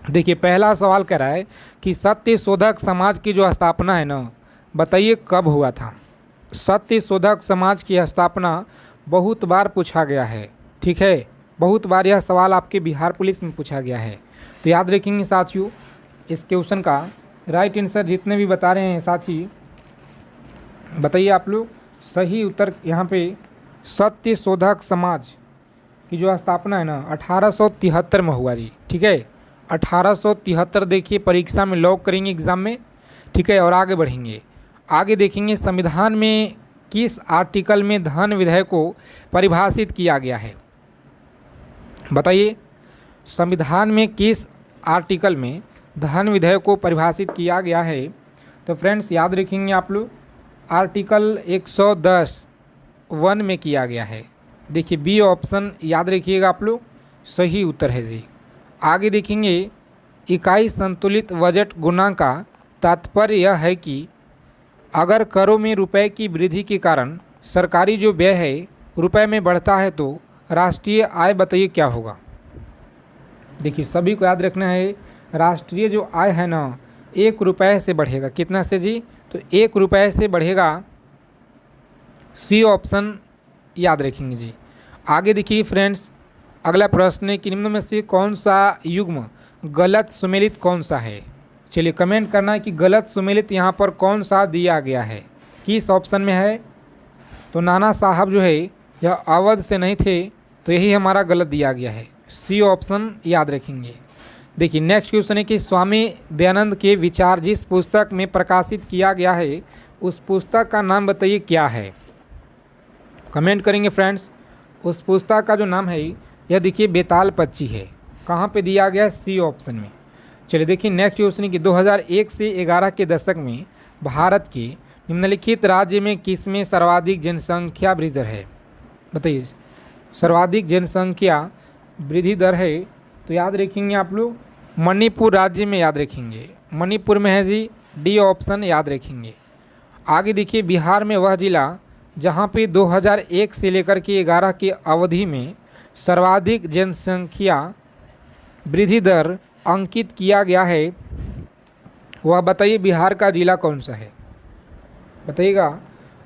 देखिए पहला सवाल कह रहा है कि सत्य शोधक समाज की जो स्थापना है ना, बताइए कब हुआ था? सत्य शोधक समाज की स्थापना बहुत बार पूछा गया है, ठीक है, बहुत बार यह सवाल आपके बिहार पुलिस में पूछा गया है। तो याद रखेंगे साथियों इस क्वेश्चन का राइट आंसर जितने भी बता रहे हैं साथी, बताइए आप लोग सही उत्तर। यहाँ पे सत्य शोधक समाज की जो स्थापना है ना 1873 में हुआ जी, ठीक है, 1873 देखिए परीक्षा में लॉक करेंगे एग्ज़ाम में, ठीक है। और आगे बढ़ेंगे, आगे देखेंगे संविधान में किस आर्टिकल में धन विधेयक को परिभाषित किया गया है? बताइए संविधान में किस आर्टिकल में धन विधेयक को परिभाषित किया गया है? तो फ्रेंड्स याद रखेंगे आप लोग, आर्टिकल 110(1) में किया गया है। देखिए बी ऑप्शन याद रखिएगा आप लोग, सही उत्तर है जी। आगे देखेंगे, इकाई संतुलित बजट गुणा का तात्पर्य यह है कि अगर करों में रुपए की वृद्धि के कारण सरकारी जो व्यय है रुपए में बढ़ता है तो राष्ट्रीय आय बताइए क्या होगा? देखिए सभी को याद रखना है, राष्ट्रीय जो आय है ना 1 रुपये से बढ़ेगा। कितना से जी? तो 1 रुपये से बढ़ेगा। सी ऑप्शन याद रखेंगे जी। आगे देखिए फ्रेंड्स, अगला प्रश्न है कि निम्न में से कौन सा युग्म गलत सुमेलित कौन सा है? चलिए कमेंट करना है कि गलत सुमेलित यहाँ पर कौन सा दिया गया है, किस ऑप्शन में है? तो नाना साहब जो है यह अवध से नहीं थे, तो यही हमारा गलत दिया गया है। सी ऑप्शन याद रखेंगे। देखिए नेक्स्ट क्वेश्चन है कि स्वामी दयानंद के विचार जिस पुस्तक में प्रकाशित किया गया है उस पुस्तक का नाम बताइए क्या है? कमेंट करेंगे फ्रेंड्स। उस पुस्तक का जो नाम है यह देखिए बेताल पक्षी है। कहाँ पे दिया गया है? सी ऑप्शन में। चलिए देखिए नेक्स्ट क्वेश्चन है कि 2001 से 11 के दशक में भारत के निम्नलिखित राज्य में किसमें सर्वाधिक जनसंख्या वृद्धि दर है? बताइए, सर्वाधिक जनसंख्या वृद्धि दर है तो याद रखेंगे आप लोग मणिपुर राज्य में याद रखेंगे, मणिपुर में है जी। डी ऑप्शन याद रखेंगे। आगे देखिए, बिहार में वह जिला जहाँ पे 2001 से लेकर के 11 की अवधि में सर्वाधिक जनसंख्या वृद्धि दर अंकित किया गया है, वह बताइए बिहार का जिला कौन सा है? बताइएगा।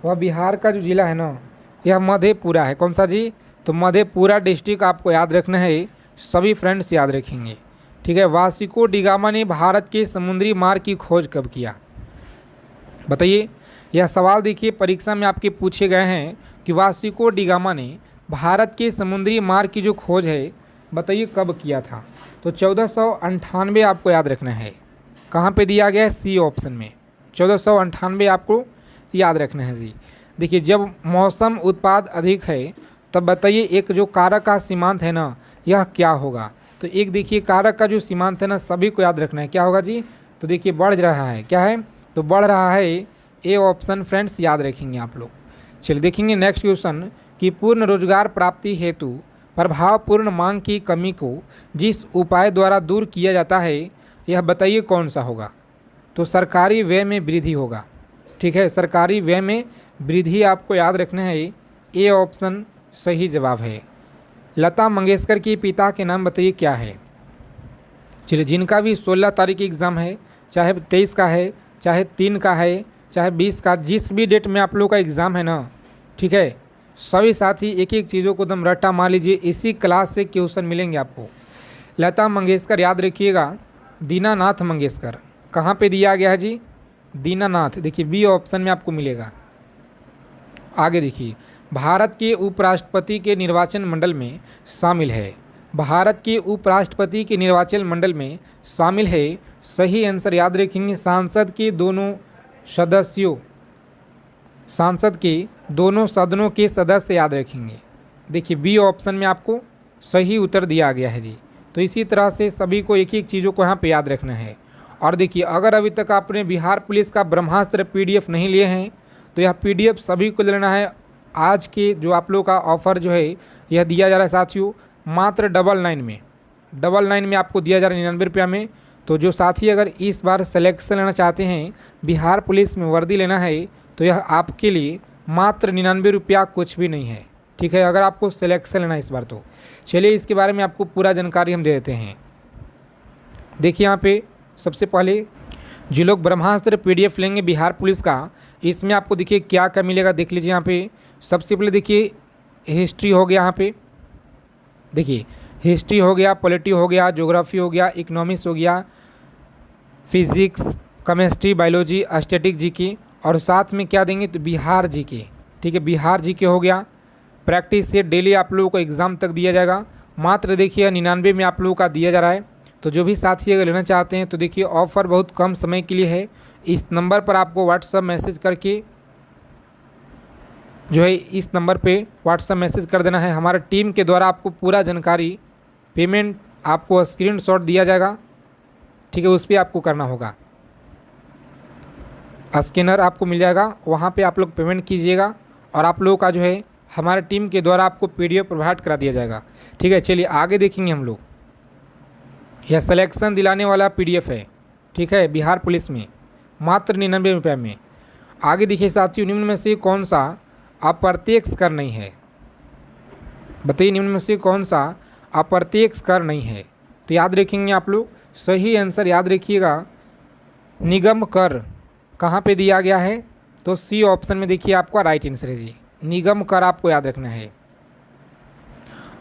वह बिहार का जो जिला है ना यह मधेपुरा है। कौन सा जी? तो मधेपुरा डिस्ट्रिक्ट आपको याद रखना है, सभी फ्रेंड्स याद रखेंगे। ठीक है। वास्को डी गामा ने भारत के समुद्री मार्ग की खोज कब किया? बताइए। यह सवाल देखिए परीक्षा में आपके पूछे गए हैं कि वास्को डी गामा ने भारत के समुद्री मार्ग की जो खोज है बताइए कब किया था? तो 1498 आपको याद रखना है। कहाँ पे दिया गया है? सी ऑप्शन में। 1498 आपको याद रखना है जी। देखिए जब मौसम उत्पाद अधिक है तब बताइए एक जो कारक का सीमांत है ना यह क्या होगा? तो एक देखिए कारक का जो सीमांत है ना सभी को याद रखना है, क्या होगा जी? तो देखिए बढ़ रहा है। क्या है? तो बढ़ रहा है। ए ऑप्शन फ्रेंड्स याद रखेंगे आप लोग। चलिए देखेंगे नेक्स्ट क्वेश्चन कि पूर्ण रोजगार प्राप्ति हेतु प्रभावपूर्ण मांग की कमी को जिस उपाय द्वारा दूर किया जाता है यह बताइए कौन सा होगा? तो सरकारी व्यय में वृद्धि होगा। ठीक है, सरकारी व्यय में वृद्धि आपको याद रखना है। ए ऑप्शन सही जवाब है। लता मंगेशकर के पिता के नाम बताइए क्या है? चलिए जिनका भी 16 तारीख की एग्ज़ाम है, चाहे 23 का है, चाहे 3 का है, चाहे 20 का, जिस भी डेट में आप लोग का एग्ज़ाम है ना, ठीक है, सभी साथी एक एक चीज़ों को दम रट्टा मार लीजिए, इसी क्लास से क्वेश्चन मिलेंगे आपको। लता मंगेशकर याद रखिएगा, दीनानाथ मंगेशकर कहाँ पे दिया गया है जी? दीनानाथ। देखिए बी ऑप्शन में आपको मिलेगा। आगे देखिए, भारत के उपराष्ट्रपति के निर्वाचन मंडल में शामिल है। भारत के उपराष्ट्रपति के निर्वाचन मंडल में शामिल है। सही आंसर याद रखेंगे सांसद के दोनों सदनों के सदस्य याद रखेंगे। देखिए बी ऑप्शन में आपको सही उत्तर दिया गया है जी। तो इसी तरह से सभी को एक एक चीज़ों को यहाँ पे याद रखना है। और देखिए अगर अभी तक आपने बिहार पुलिस का ब्रह्मास्त्र पीडीएफ नहीं लिए हैं तो यह पीडीएफ सभी को लेना है। आज के जो आप लोग का ऑफ़र जो है यह दिया जा रहा है साथियों मात्र 99 में आपको दिया जा रहा है 99 रुपया में। तो जो साथी अगर इस बार सिलेक्शन लेना चाहते हैं, बिहार पुलिस में वर्दी लेना है, तो यह आपके लिए मात्र 99 रुपया कुछ भी नहीं है। ठीक है, अगर आपको सिलेक्शन लेना है इस बार तो। चलिए इसके बारे में आपको पूरा जानकारी हम दे देते हैं। देखिए यहाँ पे सबसे पहले जो लोग ब्रह्मास्त्र पीडीएफ लेंगे बिहार पुलिस का, इसमें आपको देखिए क्या क्या मिलेगा, देख लीजिए यहाँ पे। सबसे पहले देखिए हिस्ट्री हो गया, यहाँ पे देखिए हिस्ट्री हो गया, पॉलिटी हो गया, ज्योग्राफी हो गया, इकोनॉमिक्स हो गया, physics, chemistry, biology, static GK, और साथ में क्या देंगे तो बिहार जीके। ठीक है, बिहार जीके हो गया। प्रैक्टिस से डेली आप लोगों को एग्ज़ाम तक दिया जाएगा। मात्र देखिए 99 में आप लोगों का दिया जा रहा है। तो जो भी साथी अगर लेना चाहते हैं तो देखिए ऑफ़र बहुत कम समय के लिए है। इस नंबर पर आपको व्हाट्सएप मैसेज करके जो है इस नंबर पे व्हाट्सएप मैसेज कर देना है। हमारा टीम के द्वारा आपको पूरा जानकारी पेमेंट आपको स्क्रीनशॉट दिया जाएगा, ठीक है, उस पर आपको करना होगा। स्कैनर आपको मिल जाएगा, वहाँ पे आप लोग पेमेंट कीजिएगा और आप लोगों का जो है हमारे टीम के द्वारा आपको PDF प्रोवाइड करा दिया जाएगा, ठीक है। चलिए आगे देखेंगे हम लोग। यह सिलेक्शन दिलाने वाला PDF है, ठीक है, बिहार पुलिस में मात्र 99 रुपये में। आगे देखिए साथियों, निम्न में से कौन सा अप्रत्यक्ष कर नहीं है? बताइए निम्न में से कौन सा अप्रत्यक्ष कर नहीं है? तो याद रखेंगे आप लोग, सही आंसर याद रखिएगा, निगम कर कहाँ पे दिया गया है? तो सी ऑप्शन में देखिए आपका राइट आंसर है जी, निगम कर आपको याद रखना है।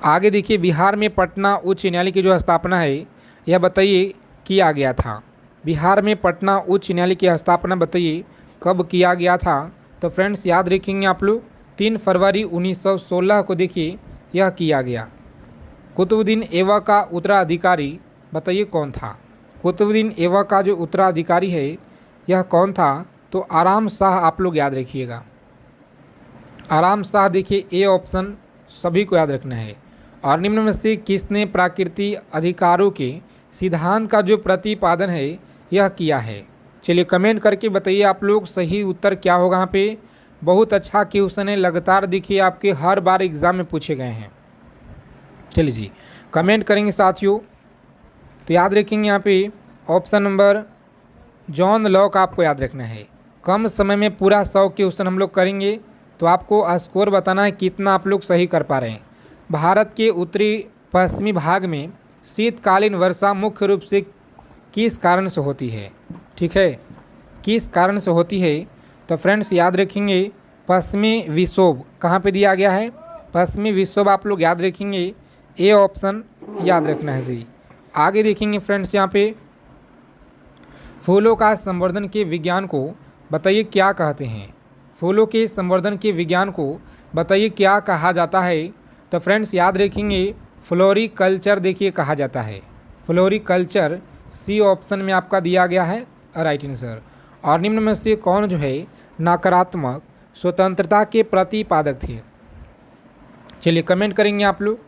आगे देखिए, बिहार में पटना उच्च न्यायालय की जो स्थापना है यह बताइए किया गया था। बिहार में पटना उच्च न्यायालय की स्थापना बताइए कब किया गया था? तो फ्रेंड्स याद रखेंगे आप लोग, 3 फरवरी 1916 को देखिए यह किया गया। कुतुबुद्दीन ऐबक का उत्तराधिकारी बताइए कौन था? कुतुबुद्दीन ऐबक का जो उत्तराधिकारी है यह कौन था? तो आराम शाह आप लोग याद रखिएगा। आराम शाह देखिए ए ऑप्शन सभी को याद रखना है। और निम्न में से किसने प्राकृतिक अधिकारों के सिद्धांत का जो प्रतिपादन है यह किया है? चलिए कमेंट करके बताइए आप लोग सही उत्तर क्या होगा। यहाँ पे बहुत अच्छा क्वेश्चन है, लगातार देखिए आपके हर बार एग्जाम में पूछे गए हैं। चलिए जी कमेंट करेंगे साथियों। तो याद रखेंगे यहाँ पे ऑप्शन नंबर जॉन लॉक आपको याद रखना है। कम समय में पूरा 100 क्वेश्चन हम लोग करेंगे, तो आपको स्कोर बताना है कितना आप लोग सही कर पा रहे हैं। भारत के उत्तरी पश्चिमी भाग में शीतकालीन वर्षा मुख्य रूप से किस कारण से होती है? ठीक है, किस कारण से होती है? तो फ्रेंड्स याद रखेंगे पश्चिमी विक्षोभ कहाँ पे दिया गया है? पश्चिमी विक्षोभ आप लोग याद रखेंगे, ए ऑप्शन याद रखना है जी। आगे देखेंगे फ्रेंड्स, यहाँ पे फूलों का संवर्धन के विज्ञान को बताइए क्या कहते हैं? फूलों के संवर्धन के विज्ञान को बताइए क्या कहा जाता है? तो फ्रेंड्स याद रखेंगे फ्लोरिकल्चर देखिए कहा जाता है। फ्लोरिकल्चर सी ऑप्शन में आपका दिया गया है राइट आंसर। और निम्न में से कौन जो है नकारात्मक स्वतंत्रता के प्रतिपादक थे? चलिए कमेंट करेंगे आप लोग,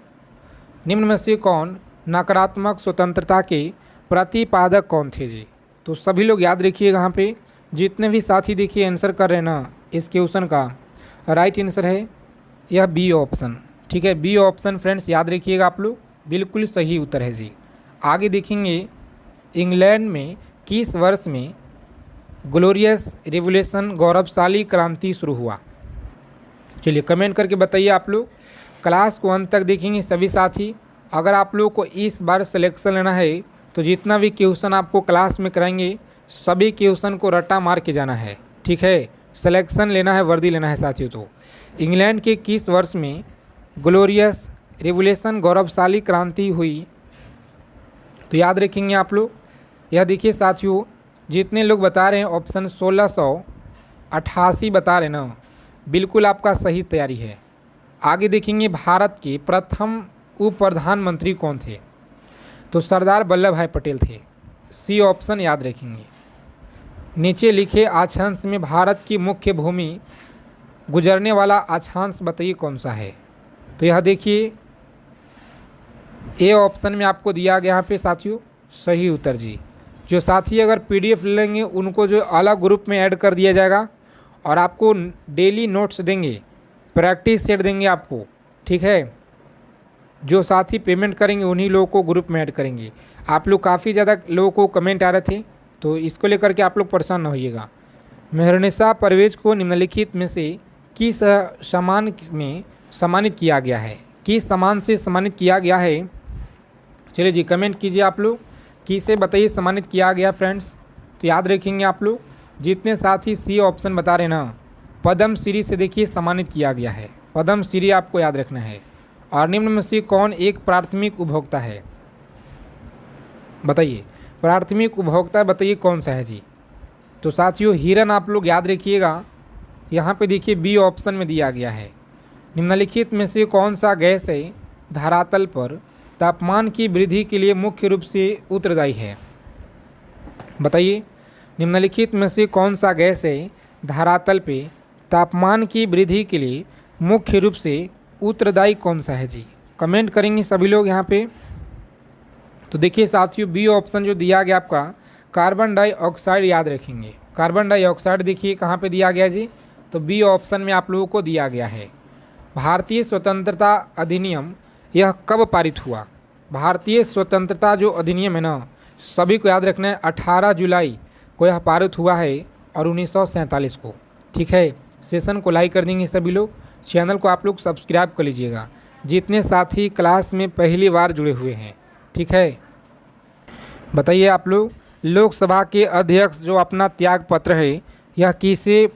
निम्न में से कौन नकारात्मक स्वतंत्रता के प्रतिपादक कौन थे जी? तो सभी लोग याद रखिएगा, यहाँ पे जितने भी साथी देखिए आंसर कर रहे हैं ना इस क्वेश्चन का, राइट आंसर है यह बी ऑप्शन, ठीक है, बी ऑप्शन फ्रेंड्स याद रखिएगा आप लोग, बिल्कुल सही उत्तर है जी। आगे देखेंगे इंग्लैंड में किस वर्ष में ग्लोरियस रिवोल्यूशन गौरवशाली क्रांति शुरू हुआ? चलिए कमेंट करके बताइए आप लोग। क्लास को अंत तक देखेंगे सभी साथी। अगर आप लोग को इस बार सिलेक्शन लेना है तो जितना भी क्वेश्चन आपको क्लास में कराएंगे सभी क्वेश्चन को रट्टा मार के जाना है, ठीक है, सिलेक्शन लेना है, वर्दी लेना है साथियों। तो इंग्लैंड के किस वर्ष में ग्लोरियस रिवोल्यूशन गौरवशाली क्रांति हुई? तो याद रखेंगे आप लोग, यह देखिए साथियों जितने लोग बता रहे हैं ऑप्शन 1688 बता रहे ना, बिल्कुल आपका सही तैयारी है। आगे देखेंगे भारत के प्रथम उप प्रधानमंत्री कौन थे? तो सरदार वल्लभ भाई पटेल थे, सी ऑप्शन याद रखेंगे। नीचे लिखे अक्षांश में भारत की मुख्य भूमि गुजरने वाला अक्षांश बताइए कौन सा है? तो यह देखिए ए ऑप्शन में आपको दिया गया यहाँ पे साथियों सही उत्तर जी। जो साथी अगर PDF ले लेंगे उनको जो अलग ग्रुप में ऐड कर दिया जाएगा और आपको डेली नोट्स देंगे, प्रैक्टिस सेट देंगे आपको, ठीक है। जो साथी पेमेंट करेंगे उन्हीं लोगों को ग्रुप में ऐड करेंगे। आप लोग काफ़ी ज़्यादा लोगों को कमेंट आ रहे थे, तो इसको लेकर के आप लोग परेशान न होइएगा। मेहरुनिसा परवेज को निम्नलिखित में से किस सम्मान में सम्मानित किया गया है? किस सम्मान से सम्मानित किया गया है? चलिए जी कमेंट कीजिए आप लोग, किसे बताइए सम्मानित किया गया फ्रेंड्स। तो याद रखेंगे आप लोग जितने साथी सी ऑप्शन बता रहे ना, पद्म श्री से देखिए सम्मानित किया गया है, पद्म श्री आपको याद रखना है। और निम्न में से कौन एक प्राथमिक उपभोक्ता है? बताइए प्राथमिक उपभोक्ता बताइए कौन सा है जी? तो साथियों हिरन आप लोग याद रखिएगा, यहाँ पे देखिए बी ऑप्शन में दिया गया है। निम्नलिखित में से कौन सा गैस है धरातल पर तापमान की वृद्धि के लिए मुख्य रूप से उत्तरदायी है? बताइए निम्नलिखित में से कौन सा गैस है धरातल पे तापमान की वृद्धि के लिए मुख्य रूप से उत्तरदायी कौन सा है जी? कमेंट करेंगे सभी लोग यहाँ पे। तो देखिए साथियों बी ऑप्शन जो दिया गया आपका कार्बन डाइऑक्साइड याद रखेंगे। कार्बन डाइऑक्साइड देखिए कहाँ पे दिया गया जी, तो बी ऑप्शन में आप लोगों को दिया गया है। भारतीय स्वतंत्रता अधिनियम यह कब पारित हुआ? भारतीय स्वतंत्रता जो अधिनियम है ना, सभी को याद रखना है 18 जुलाई को यह पारित हुआ है और 1947 को। ठीक है, सेशन को लाइक कर देंगे सभी लोग, चैनल को आप लोग सब्सक्राइब कर लीजिएगा जितने साथी क्लास में पहली बार जुड़े हुए हैं। ठीक है, बताइए आप लोग, लोकसभा के अध्यक्ष जो अपना त्याग पत्र है यह किसे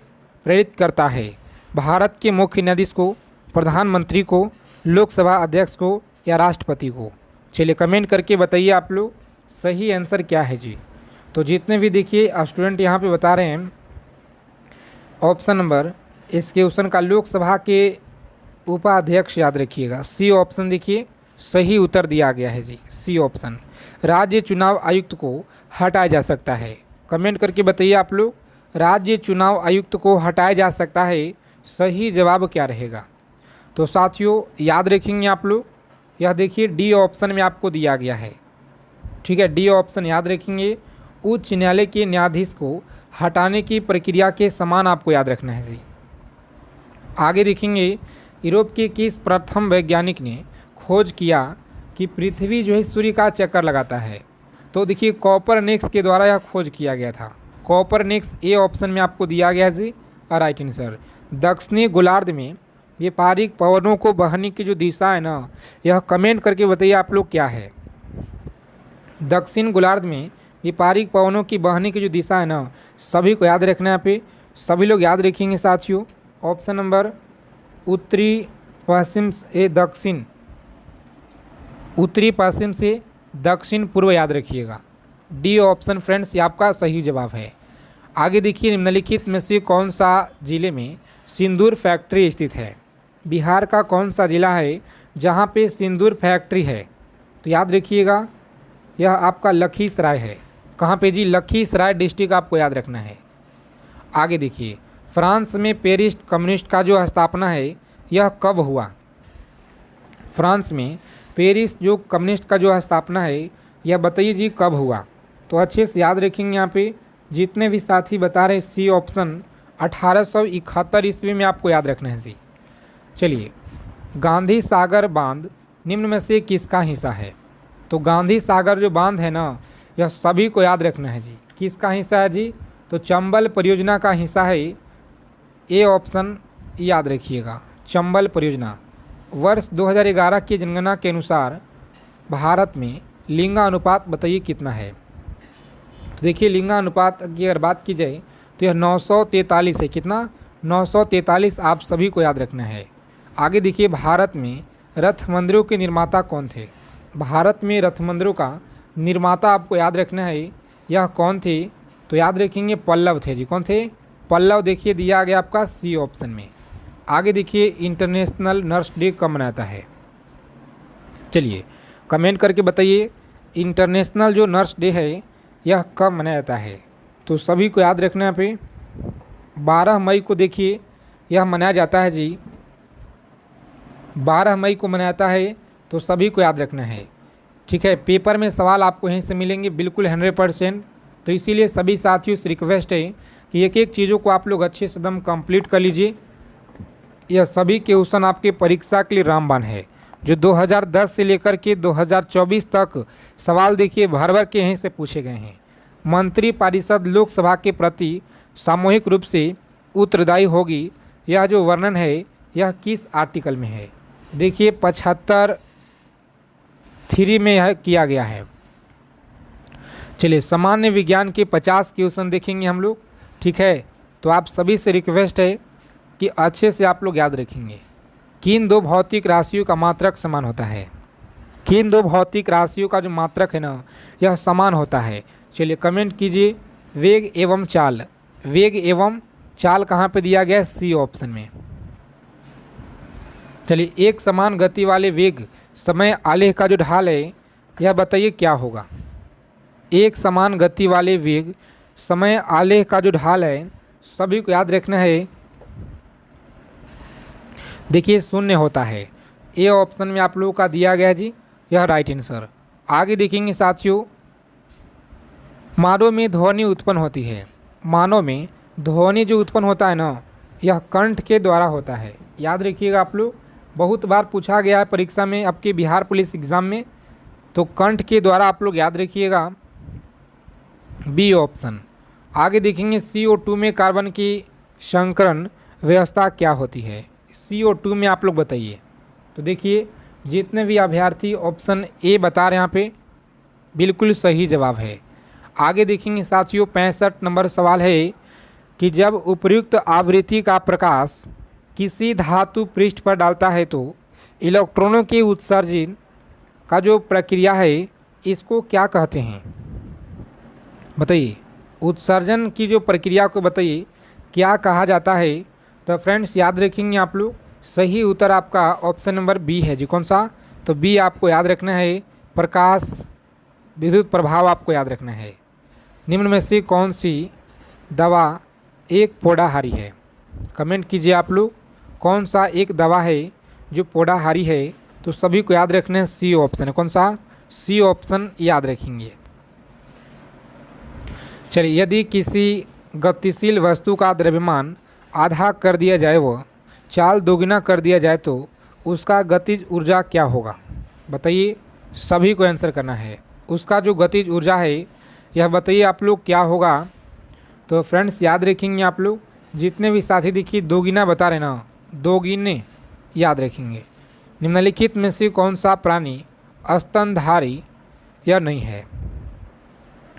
प्रेरित करता है? भारत के मुख्य न्यायाधीश को, प्रधानमंत्री को, लोकसभा अध्यक्ष को या राष्ट्रपति को? चलिए कमेंट करके बताइए आप लोग सही आंसर क्या है जी। तो जितने भी देखिए स्टूडेंट यहाँ पे बता रहे हैं ऑप्शन नंबर इस क्वेश्चन का लोकसभा के उपाध्यक्ष याद रखिएगा, सी ऑप्शन देखिए सही उत्तर दिया गया है जी, सी ऑप्शन। राज्य चुनाव आयुक्त को हटाया जा सकता है, कमेंट करके बताइए आप लोग, राज्य चुनाव आयुक्त को हटाया जा सकता है, सही जवाब क्या रहेगा? तो साथियों याद रखेंगे आप लोग, यह देखिए डी ऑप्शन में आपको दिया गया है। ठीक है, डी ऑप्शन याद रखेंगे। उच्च न्यायालय के न्यायाधीश को हटाने की प्रक्रिया के समान आपको याद रखना है जी। आगे देखेंगे, यूरोप के किस प्रथम वैज्ञानिक ने खोज किया कि पृथ्वी जो है सूर्य का चक्कर लगाता है? तो देखिए कॉपरनिकस के द्वारा यह खोज किया गया था। कॉपरनिकस ए ऑप्शन में आपको दिया गया जी, राइट आंसर। दक्षिणी गोलार्ध में व्यापारिक पवनों को बहने की जो दिशा है ना, यह कमेंट करके बताइए आप लोग क्या है? दक्षिण गोलार्ध में व्यापारिक पवनों की बहने की जो दिशा है ना, सभी को याद रखना है। यहाँ पे सभी लोग याद रखेंगे साथियों, ऑप्शन नंबर उत्तरी पश्चिम से दक्षिण, उत्तरी पश्चिम से दक्षिण पूर्व याद रखिएगा। डी ऑप्शन फ्रेंड्स ये आपका सही जवाब है। आगे देखिए, निम्नलिखित में से कौन सा जिले में सिंदूर फैक्ट्री स्थित है? बिहार का कौन सा जिला है जहाँ पे सिंदूर फैक्ट्री है? तो याद रखिएगा यह आपका लखीसराय है। कहाँ पे जी? लखीसराय डिस्ट्रिक्ट आपको याद रखना है। आगे देखिए, फ्रांस में पेरिस कम्युनिस्ट का जो स्थापना है यह कब हुआ? फ्रांस में पेरिस जो कम्युनिस्ट का जो स्थापना है यह बताइए जी कब हुआ? तो अच्छे से याद रखेंगे यहाँ पे जितने भी साथी बता रहे, सी ऑप्शन 1871 ईस्वी में आपको याद रखना है जी। चलिए, गांधी सागर बांध निम्न में से किसका हिस्सा है? तो गांधी सागर जो बांध है ना, यह सभी को याद रखना है जी। किसका हिस्सा है जी? तो चंबल परियोजना का हिस्सा है। ए ऑप्शन याद रखिएगा, चंबल परियोजना। वर्ष 2011 की जनगणना के अनुसार भारत में लिंगानुपात बताइए कितना है? तो देखिए लिंगानुपात की अगर बात की जाए तो यह 943 है। कितना? 943 आप सभी को याद रखना है। आगे देखिए, भारत में रथ मंदिरों के निर्माता कौन थे? भारत में रथ मंदिरों का निर्माता आपको याद रखना है, यह कौन थे? तो याद रखेंगे पल्लव थे जी। कौन थे? पल्लव। देखिए दिया गया आपका सी ऑप्शन में। आगे देखिए, इंटरनेशनल नर्स डे कब मनाता है? चलिए कमेंट करके बताइए इंटरनेशनल जो नर्स डे है यह कब मनाया जाता है? तो सभी को याद रखना है पे 12 मई को देखिए यह मनाया जाता है जी। 12 मई को मनाया जाता है, तो सभी को याद रखना है। ठीक है, पेपर में सवाल आपको यहीं से मिलेंगे बिल्कुल 100%। तो इसीलिए सभी साथियों से रिक्वेस्ट है कि एक एक चीज़ों को आप लोग अच्छे से एकदम कंप्लीट कर लीजिए। यह सभी क्वेश्चन आपके परीक्षा के लिए रामबाण है, जो 2010 से लेकर के 2024 तक सवाल देखिए भर भर के यहीं से पूछे गए हैं। मंत्री परिषद लोकसभा के प्रति सामूहिक रूप से उत्तरदायी होगी, यह जो वर्णन है यह किस आर्टिकल में है? देखिए 75(3) में यह किया गया है। चलिए, सामान्य विज्ञान के 50 क्वेश्चन देखेंगे हम लोग। ठीक है, तो आप सभी से रिक्वेस्ट है कि अच्छे से आप लोग याद रखेंगे। किन दो भौतिक राशियों का मात्रक समान होता है? किन दो भौतिक राशियों का जो मात्रक है ना, यह समान होता है। चलिए कमेंट कीजिए, वेग एवं चाल। वेग एवं चाल कहाँ पे दिया गया है? सी ऑप्शन में। चलिए, एक समान गति वाले वेग समय आलेख का जो ढाल है यह बताइए क्या होगा? एक समान गति वाले वेग समय आलेख का जो ढाल है सभी को याद रखना है। देखिए 0 होता है। ए ऑप्शन में आप लोगों का दिया गया जी, यह राइट आंसर। आगे देखेंगे साथियों, मानव में ध्वनि उत्पन्न होती है। मानव में ध्वनि जो उत्पन्न होता है ना, यह कंठ के द्वारा होता है। याद रखिएगा आप लोग, बहुत बार पूछा गया है परीक्षा में आपके बिहार पुलिस एग्ज़ाम में, तो कंठ के द्वारा आप लोग याद रखिएगा, बी ऑप्शन। आगे देखेंगे CO2 में कार्बन की संकरण व्यवस्था क्या होती है। CO2 में आप लोग बताइए। तो देखिए जितने भी अभ्यर्थी ऑप्शन ए बता रहे हैं यहाँ पे बिल्कुल सही जवाब है। आगे देखेंगे साथियों 65 नंबर सवाल है कि जब उपयुक्त आवृत्ति का प्रकाश किसी धातु पृष्ठ पर डालता है तो इलेक्ट्रॉनों के उत्सर्जन का जो प्रक्रिया है इसको क्या कहते हैं, बताइए। उत्सर्जन की जो प्रक्रिया को बताइए क्या कहा जाता है। तो फ्रेंड्स याद रखेंगे आप लोग, सही उत्तर आपका ऑप्शन नंबर बी है जी। कौन सा? तो बी आपको याद रखना है, प्रकाश विद्युत प्रभाव आपको याद रखना है। निम्न में से कौन सी दवा एक पोड़ाहारी है? कमेंट कीजिए आप लोग, कौन सा एक दवा है जो पोड़ाहारी है। तो सभी को याद रखना है सी ऑप्शन है। कौन सा? सी ऑप्शन याद रखेंगे। चलिए, यदि किसी गतिशील वस्तु का द्रव्यमान आधा कर दिया जाए व चाल दोगुना कर दिया जाए तो उसका गतिज ऊर्जा क्या होगा, बताइए। सभी को आंसर करना है। उसका जो गतिज ऊर्जा है यह बताइए आप लोग क्या होगा। तो फ्रेंड्स याद रखेंगे आप लोग, जितने भी साथी देखिए दोगुना बता रहे ना, दोगुने याद रखेंगे। निम्नलिखित में से कौन सा प्राणी स्तनधारी या नहीं है,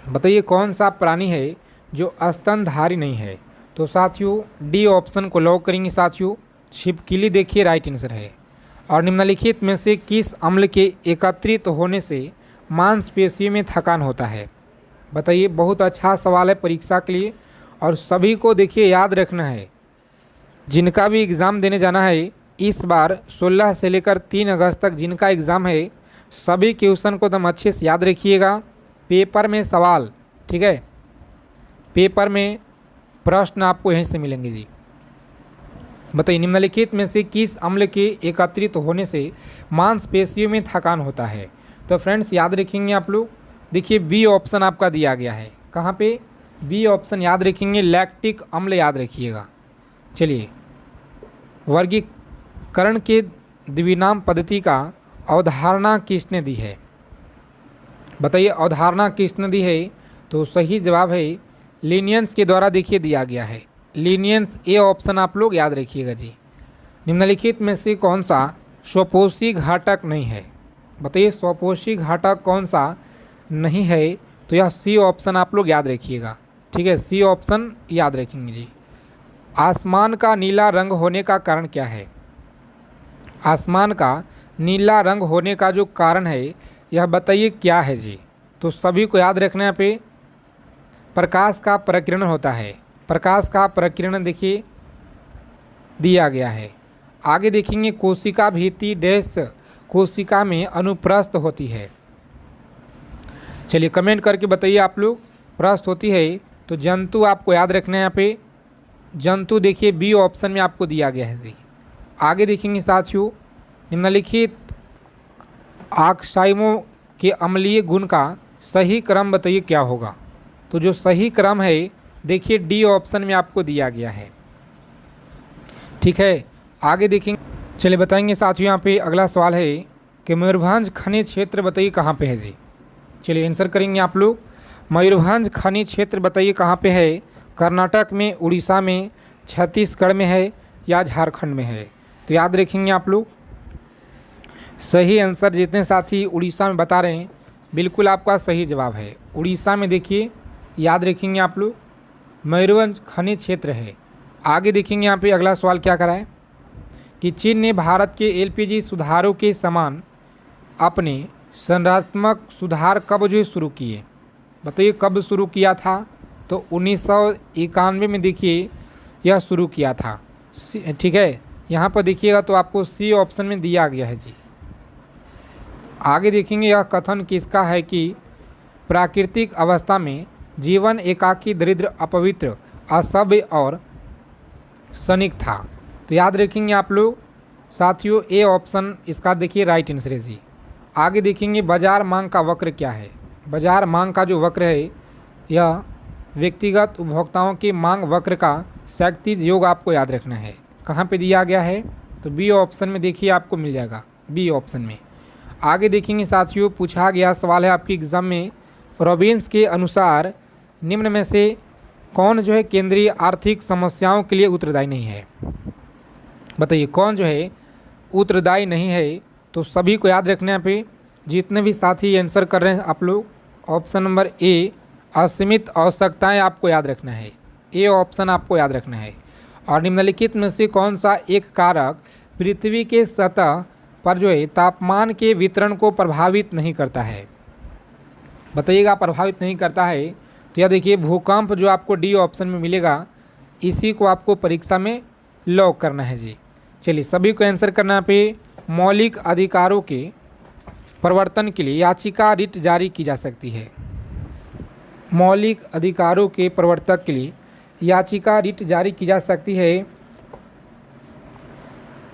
बताइए। कौन सा प्राणी है जो स्तनधारी नहीं है? तो साथियों डी ऑप्शन को लॉक करेंगे साथियों। छिपकली देखिए राइट आंसर है। और निम्नलिखित में से किस अम्ल के एकत्रित होने से मांसपेशियों में थकान होता है, बताइए। बहुत अच्छा सवाल है परीक्षा के लिए और सभी को देखिए याद रखना है। जिनका भी एग्ज़ाम देने जाना है इस बार 16 से लेकर 3 अगस्त तक जिनका एग्ज़ाम है, सभी क्वेश्चन को एकदम अच्छे से याद रखिएगा। पेपर में सवाल, ठीक है, पेपर में प्रश्न आपको यहीं से मिलेंगे जी। बताइए निम्नलिखित में से किस अम्ल के एकत्रित होने से मांसपेशियों में थकान होता है। तो फ्रेंड्स याद रखेंगे आप लोग, देखिए बी ऑप्शन आपका दिया गया है। कहाँ पे? बी ऑप्शन याद रखेंगे, लैक्टिक अम्ल याद रखिएगा। चलिए, वर्गीकरण के द्विनाम पद्धति का अवधारणा किसने दी है, बताइए। अवधारणा किसने दी है? तो सही जवाब है लीनियंस के द्वारा देखिए दिया गया है। लीनियंस ए ऑप्शन आप लोग याद रखिएगा जी। निम्नलिखित में से कौन सा स्वपोषी घटक नहीं है, बताइए। स्वपोषी घटक कौन सा नहीं है? तो यह सी ऑप्शन आप लोग याद रखिएगा, ठीक है। सी ऑप्शन याद रखेंगे जी। आसमान का नीला रंग होने का कारण क्या है? आसमान का नीला रंग होने का जो कारण है यह बताइए क्या है जी। तो सभी को याद रखना है पे प्रकाश का प्रकीर्णन होता है। प्रकाश का प्रकीर्णन देखिए दिया गया है। आगे देखेंगे कोशिका भित्ति डैश कोशिका में अनुप्रस्थ होती है। चलिए कमेंट करके बताइए आप लोग, प्रस्थ होती है तो जंतु आपको याद रखना है यहाँ पे। जंतु देखिए बी ऑप्शन में आपको दिया गया है जी। आगे देखेंगे साथियों, निम्नलिखित ऑक्साइडों के अम्लीय गुण का सही क्रम बताइए क्या होगा। तो जो सही क्रम है देखिए डी ऑप्शन में आपको दिया गया है, ठीक है। आगे देखेंगे, चलिए बताएंगे साथियों यहाँ पे अगला सवाल है कि मयूरभंज खनिज क्षेत्र बताइए कहाँ पे है जी। चलिए आंसर करेंगे आप लोग। मयूरभंज खनिज क्षेत्र बताइए कहाँ पे है? कर्नाटक में, उड़ीसा में, छत्तीसगढ़ में है या झारखंड में है? तो याद रखेंगे आप लोग। सही आंसर जितने साथी उड़ीसा में बता रहे हैं बिल्कुल आपका सही जवाब है। उड़ीसा में देखिए याद रखेंगे आप लोग, मयूरभंज खनिज क्षेत्र है। आगे देखेंगे यहाँ पे अगला सवाल क्या करा है कि चीन ने भारत के LPG सुधारों के समान अपने संरचनात्मक सुधार कब जो शुरू किए, बताइए। कब शुरू किया था? तो 1991 में देखिए यह शुरू किया था, ठीक है। यहाँ पर देखिएगा तो आपको सी ऑप्शन में दिया गया है जी। आगे देखेंगे यह कथन किसका है कि प्राकृतिक अवस्था में जीवन एकाकी, दरिद्र, अपवित्र, असभ्य और क्षणिक था। तो याद रखेंगे आप लोग साथियों, ए ऑप्शन इसका देखिए राइट आंसर है जी। आगे देखेंगे बाजार मांग का वक्र क्या है। बाजार मांग का जो वक्र है यह व्यक्तिगत उपभोक्ताओं के मांग वक्र का क्षैतिज योग आपको याद रखना है। कहाँ पे दिया गया है? तो बी ऑप्शन में देखिए आपको मिल जाएगा, बी ऑप्शन में। आगे देखेंगे साथियों, पूछा गया सवाल है आपके एग्जाम में, रॉबिन्स के अनुसार निम्न में से कौन जो है केंद्रीय आर्थिक समस्याओं के लिए उत्तरदायी नहीं है? बताइए कौन जो है उत्तरदायी नहीं है? तो सभी को याद रखने पे, जितने भी साथी आंसर कर रहे हैं आप लोग, ऑप्शन नंबर ए असीमित आवश्यकताएं आपको याद रखना है, ए ऑप्शन आपको याद रखना है। और निम्नलिखित में से कौन सा एक कारक पृथ्वी के सतह पर जो है तापमान के वितरण को प्रभावित नहीं करता है? बताइएगा, प्रभावित नहीं करता है तो यह देखिए भूकंप जो आपको डी ऑप्शन में मिलेगा, इसी को आपको परीक्षा में लॉक करना है जी। चलिए सभी को आंसर करना पे, मौलिक अधिकारों के प्रवर्तन के लिए याचिका रिट जारी की जा सकती है। मौलिक अधिकारों के प्रवर्तक के लिए याचिका रिट जारी की जा सकती है।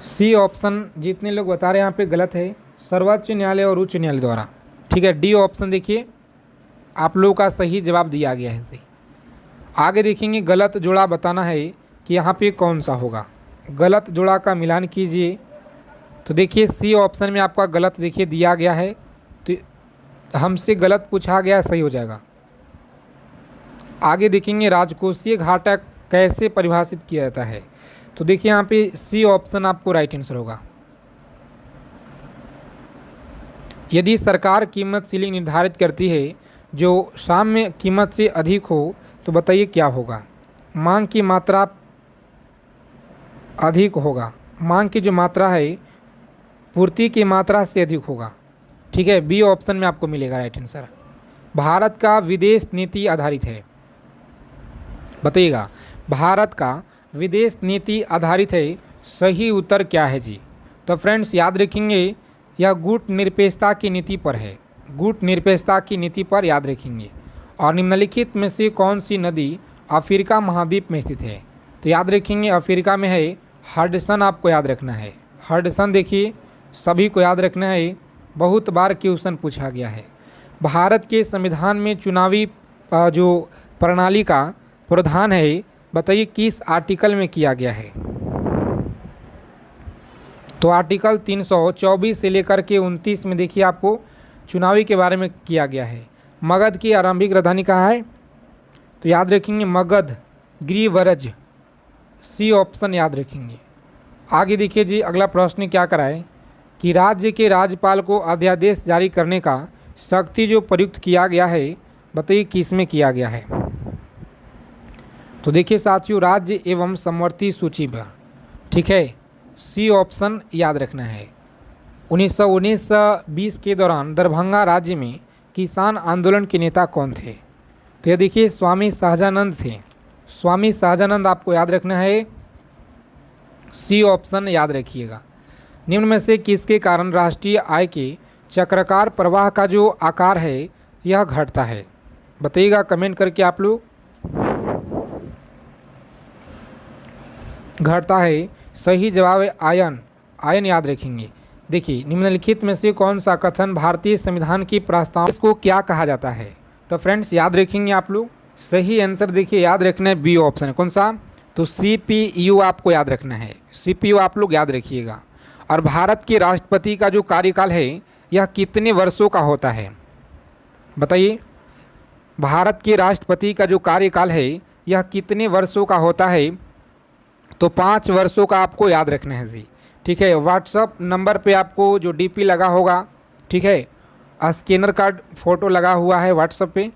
सी ऑप्शन जितने लोग बता रहे हैं यहाँ पे गलत है, सर्वोच्च न्यायालय और उच्च न्यायालय द्वारा। ठीक है, डी ऑप्शन देखिए आप लोगों का सही जवाब दिया गया है सही। आगे देखेंगे गलत जोड़ा बताना है कि यहाँ पे कौन सा होगा। गलत जोड़ा का मिलान कीजिए। तो देखिए सी ऑप्शन में आपका गलत देखिए दिया गया है, तो हमसे गलत पूछा गया, सही हो जाएगा। आगे देखेंगे राजकोषीय घाटा कैसे परिभाषित किया जाता है। तो देखिए यहाँ पे सी ऑप्शन आपको राइट आंसर होगा। यदि सरकार कीमत सीलिंग निर्धारित करती है जो सामान्य कीमत से अधिक हो तो बताइए क्या होगा? मांग की मात्रा अधिक होगा, मांग की जो मात्रा है पूर्ति की मात्रा से अधिक होगा। ठीक है, बी ऑप्शन में आपको मिलेगा राइट आंसर। भारत का विदेश नीति आधारित है, बताइएगा भारत का विदेश नीति आधारित है, सही उत्तर क्या है जी? तो फ्रेंड्स याद रखेंगे यह गुट निरपेक्षता की नीति पर है, गुट निरपेक्षता की नीति पर याद रखेंगे। और निम्नलिखित में से कौन सी नदी अफ्रीका महाद्वीप में स्थित है? तो याद रखेंगे अफ्रीका में है हडसन, आपको याद रखना है हडसन। देखिए सभी को याद रखना है, बहुत बार क्वेश्चन पूछा गया है। भारत के संविधान में चुनावी जो प्रणाली का प्रावधान है, बताइए किस आर्टिकल में किया गया है? तो आर्टिकल 324 से लेकर के 29 में देखिए आपको चुनावी के बारे में किया गया है। मगध की आरंभिक राजधानी कहाँ है? तो याद रखेंगे मगध गिरिव्रज, सी ऑप्शन याद रखेंगे। आगे देखिए जी अगला प्रश्न क्या कराए कि राज्य के राज्यपाल को अध्यादेश जारी करने का शक्ति जो प्रयुक्त किया गया है, बताइए किस में किया गया है? तो देखिए साथियों राज्य एवं समवर्ती सूची पर। ठीक है, सी ऑप्शन याद रखना है। 1919-20 के दौरान दरभंगा राज्य में किसान आंदोलन के नेता कौन थे? तो ये देखिए स्वामी सहजानंद थे, स्वामी सहजानंद आपको याद रखना है, सी ऑप्शन याद रखिएगा। निम्न में से किसके कारण राष्ट्रीय आय के चक्राकार प्रवाह का जो आकार है यह घटता है? बताइएगा कमेंट करके आप लोग। घटता है, सही जवाब है आयन, आयन याद रखेंगे। देखिए निम्नलिखित में से कौन सा कथन भारतीय संविधान की प्रस्तावना को क्या कहा जाता है? तो फ्रेंड्स याद रखेंगे आप लोग, सही आंसर देखिए याद रखना है बी ऑप्शन है। कौन सा? तो CPU आपको याद रखना है, CPU आप लोग याद रखिएगा। और भारत के राष्ट्रपति का जो कार्यकाल है यह कितने वर्षों का होता है? बताइए भारत के राष्ट्रपति का जो कार्यकाल है यह कितने वर्षों का होता है? तो 5 वर्षों का आपको याद रखना है जी। ठीक है, व्हाट्सअप नंबर पे आपको जो DP लगा होगा, ठीक है, स्कैनर का फ़ोटो लगा हुआ है व्हाट्सअप पे,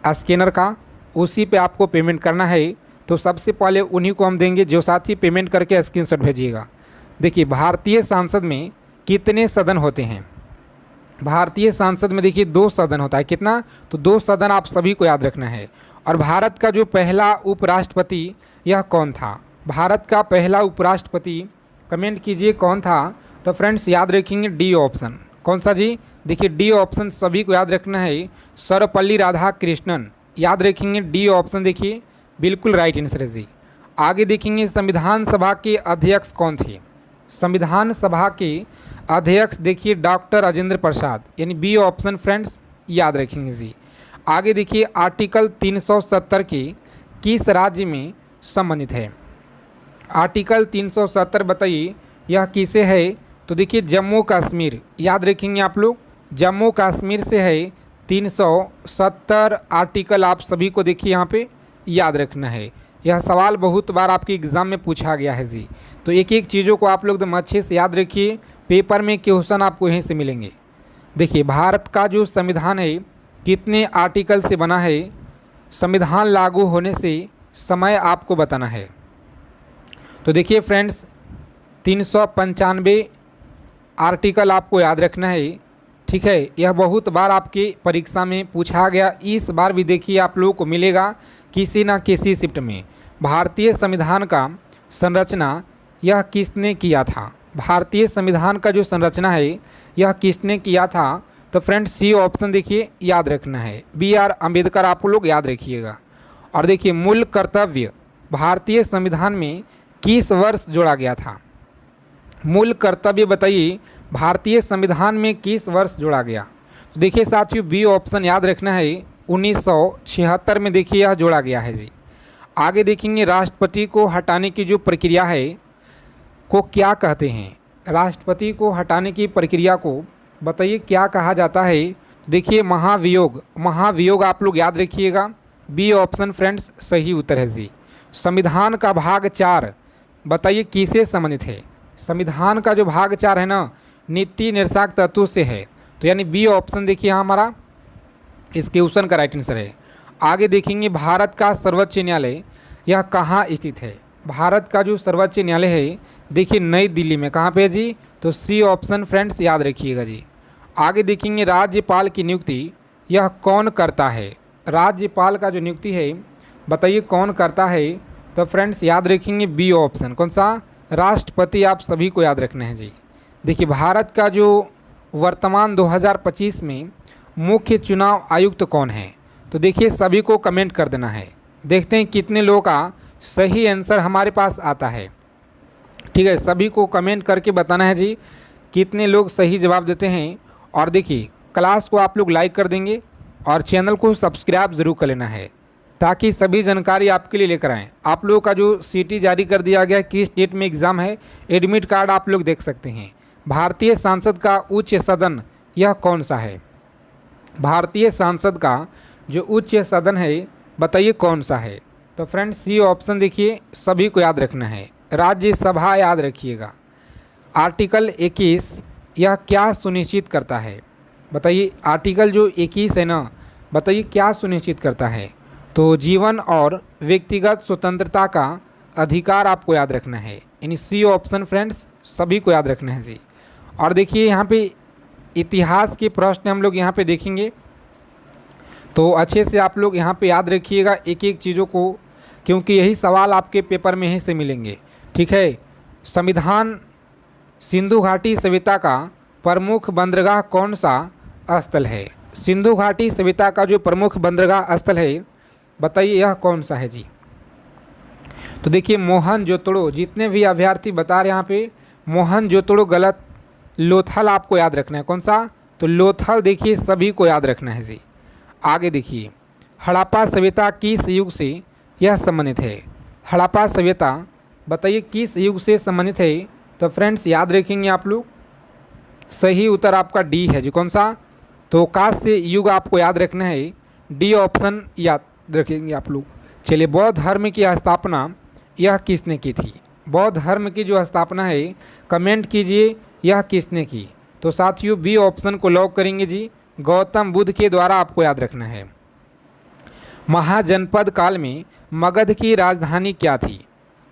स्कैनर का, उसी पे आपको पेमेंट करना है। तो सबसे पहले उन्हीं को हम देंगे जो साथी पेमेंट करके स्क्रीनशॉट भेजिएगा। देखिए भारतीय संसद में कितने सदन होते हैं? भारतीय संसद में देखिए 2 सदन होता है। कितना? तो 2 सदन आप सभी को याद रखना है। और भारत का जो पहला उपराष्ट्रपति यह कौन था? भारत का पहला उपराष्ट्रपति कमेंट कीजिए कौन था? तो फ्रेंड्स याद रखेंगे डी ऑप्शन। कौन सा जी? देखिए डी ऑप्शन सभी को याद रखना है, सर्वपल्ली राधाकृष्णन, याद रखेंगे डी ऑप्शन, देखिए बिल्कुल राइट आंसर है जी। आगे देखेंगे संविधान सभा के अध्यक्ष कौन थे? संविधान सभा के अध्यक्ष देखिए डॉक्टर राजेंद्र प्रसाद, यानी बी ऑप्शन फ्रेंड्स याद रखेंगे जी। आगे देखिए आर्टिकल 370 के किस राज्य में संबंधित है? आर्टिकल 370 बताइए यह किसे है? तो देखिए जम्मू कश्मीर, याद रखेंगे आप लोग, जम्मू कश्मीर से है 370 आर्टिकल। आप सभी को देखिए यहाँ पे याद रखना है। यह सवाल बहुत बार आपके एग्ज़ाम में पूछा गया है जी, तो एक एक चीज़ों को आप लोग एकदम अच्छे से याद रखिए, पेपर में क्वेश्चन आपको यहीं से मिलेंगे। देखिए भारत का जो संविधान है कितने आर्टिकल से बना है? संविधान लागू होने से समय आपको बताना है। तो देखिए फ्रेंड्स 395 आर्टिकल आपको याद रखना है, ठीक है। यह बहुत बार आपकी परीक्षा में पूछा गया, इस बार भी देखिए आप लोगों को मिलेगा किसी ना किसी शिफ्ट में। भारतीय संविधान का संरचना यह किसने किया था? भारतीय संविधान का जो संरचना है यह किसने किया था? तो फ्रेंड्स सी ऑप्शन देखिए याद रखना है, BR अम्बेडकर आप लोग याद रखिएगा। और देखिए मूल कर्तव्य भारतीय संविधान में किस वर्ष जोड़ा गया था? मूल कर्तव्य बताइए भारतीय संविधान में किस वर्ष जोड़ा गया? तो देखिए साथियों बी ऑप्शन याद रखना है, 1976 में देखिए यह जोड़ा गया है जी। आगे देखेंगे राष्ट्रपति को हटाने की जो प्रक्रिया है को क्या कहते हैं? राष्ट्रपति को हटाने की प्रक्रिया को बताइए क्या कहा जाता है? देखिए महाभियोग, महाभियोग आप लोग याद रखिएगा, बी ऑप्शन फ्रेंड्स सही उत्तर है जी। संविधान का भाग 4 बताइए किससे संबंधित है? संविधान का जो भाग 4 है ना, नीति निर्देशाक तत्व से है, तो यानी बी ऑप्शन देखिए हमारा इस क्वेश्चन का राइट आंसर है। आगे देखेंगे भारत का सर्वोच्च न्यायालय यह कहाँ स्थित है? भारत का जो सर्वोच्च न्यायालय है देखिए नई दिल्ली में, कहाँ पे जी? तो सी ऑप्शन फ्रेंड्स याद रखिएगा जी। आगे देखेंगे राज्यपाल की नियुक्ति यह कौन करता है? राज्यपाल का जो नियुक्ति है बताइए कौन करता है? तो फ्रेंड्स याद रखेंगे बी ऑप्शन, कौन सा? राष्ट्रपति आप सभी को याद रखना है जी। देखिए भारत का जो वर्तमान 2025 में मुख्य चुनाव आयुक्त कौन है? तो देखिए सभी को कमेंट कर देना है, देखते हैं कितने लोगों का सही आंसर हमारे पास आता है, ठीक है। सभी को कमेंट करके बताना है जी कितने लोग सही जवाब देते हैं। और देखिए क्लास को आप लोग लाइक कर देंगे और चैनल को सब्सक्राइब ज़रूर कर लेना है ताकि सभी जानकारी आपके लिए लेकर आएँ। आप लोगों का जो सीटी जारी कर दिया गया किस डेट में एग्ज़ाम है, एडमिट कार्ड आप लोग देख सकते हैं। भारतीय संसद का उच्च सदन यह कौन सा है? भारतीय संसद का जो उच्च सदन है बताइए कौन सा है? तो फ्रेंड्स सी ऑप्शन देखिए सभी को याद रखना है, राज्यसभा याद रखिएगा। आर्टिकल 21 यह क्या सुनिश्चित करता है? बताइए आर्टिकल जो 21 है ना, बताइए क्या सुनिश्चित करता है? तो जीवन और व्यक्तिगत स्वतंत्रता का अधिकार आपको याद रखना है, यानी सी ऑप्शन फ्रेंड्स सभी को याद रखना है जी। और देखिए यहाँ पे इतिहास के प्रश्न हम लोग यहाँ पे देखेंगे, तो अच्छे से आप लोग यहाँ पे याद रखिएगा एक एक चीज़ों को, क्योंकि यही सवाल आपके पेपर में ही से मिलेंगे, ठीक है। संविधान सिंधु घाटी सभ्यता का प्रमुख बंदरगाह कौन सा स्थल है? सिंधु घाटी सभ्यता का जो प्रमुख बंदरगाह स्थल है बताइए यह कौन सा है जी? तो देखिए मोहनजोदड़ो, जितने भी अभ्यर्थी बता रहे हैं यहाँ पे मोहनजोदड़ो गलत, लोथल आपको याद रखना है, कौन सा? तो लोथल देखिए सभी को याद रखना है जी। आगे देखिए हड़प्पा सभ्यता किस युग से यह संबंधित है? हड़प्पा सभ्यता बताइए किस युग से संबंधित है? तो फ्रेंड्स याद रखेंगे आप लोग, सही उत्तर आपका डी है जी, कौन सा? तो कांस्य युग आपको याद रखना है, डी ऑप्शन याद रखेंगे आप लोग। चलिए बौद्ध धर्म की स्थापना यह किसने की थी? बौद्ध धर्म की जो स्थापना है कमेंट कीजिए यह किसने की? तो साथियों बी ऑप्शन को लॉक करेंगे जी, गौतम बुद्ध के द्वारा आपको याद रखना है। महाजनपद काल में मगध की राजधानी क्या थी?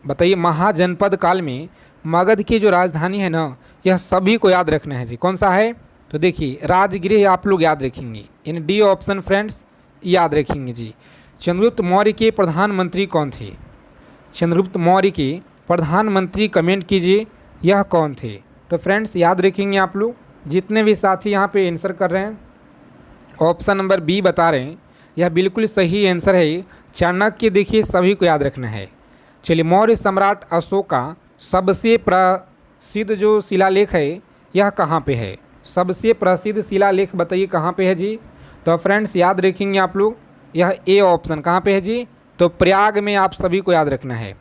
बताइए महाजनपद काल में मगध की जो राजधानी है ना, यह सभी को याद रखना है जी, कौन सा है? तो देखिए राजगृह आप लोग याद रखेंगे, इन डी ऑप्शन फ्रेंड्स याद रखेंगे जी। चंद्रगुप्त मौर्य के प्रधानमंत्री कौन थे? चंद्रगुप्त मौर्य के प्रधानमंत्री कमेंट कीजिए यह कौन थे? तो फ्रेंड्स याद रखेंगे आप लोग, जितने भी साथी यहाँ पे आंसर कर रहे हैं ऑप्शन नंबर बी बता रहे हैं, यह बिल्कुल सही आंसर है, चाणक्य। देखिए सभी को याद रखना है। चलिए मौर्य सम्राट अशोक का सबसे प्रसिद्ध जो शिलालेख है यह कहाँ पे है? सबसे प्रसिद्ध शिलालेख बताइए कहाँ पे है जी? तो फ्रेंड्स याद रखेंगे आप लोग, यह ए ऑप्शन कहाँ पे है जी? तो प्रयाग में आप सभी को याद रखना है।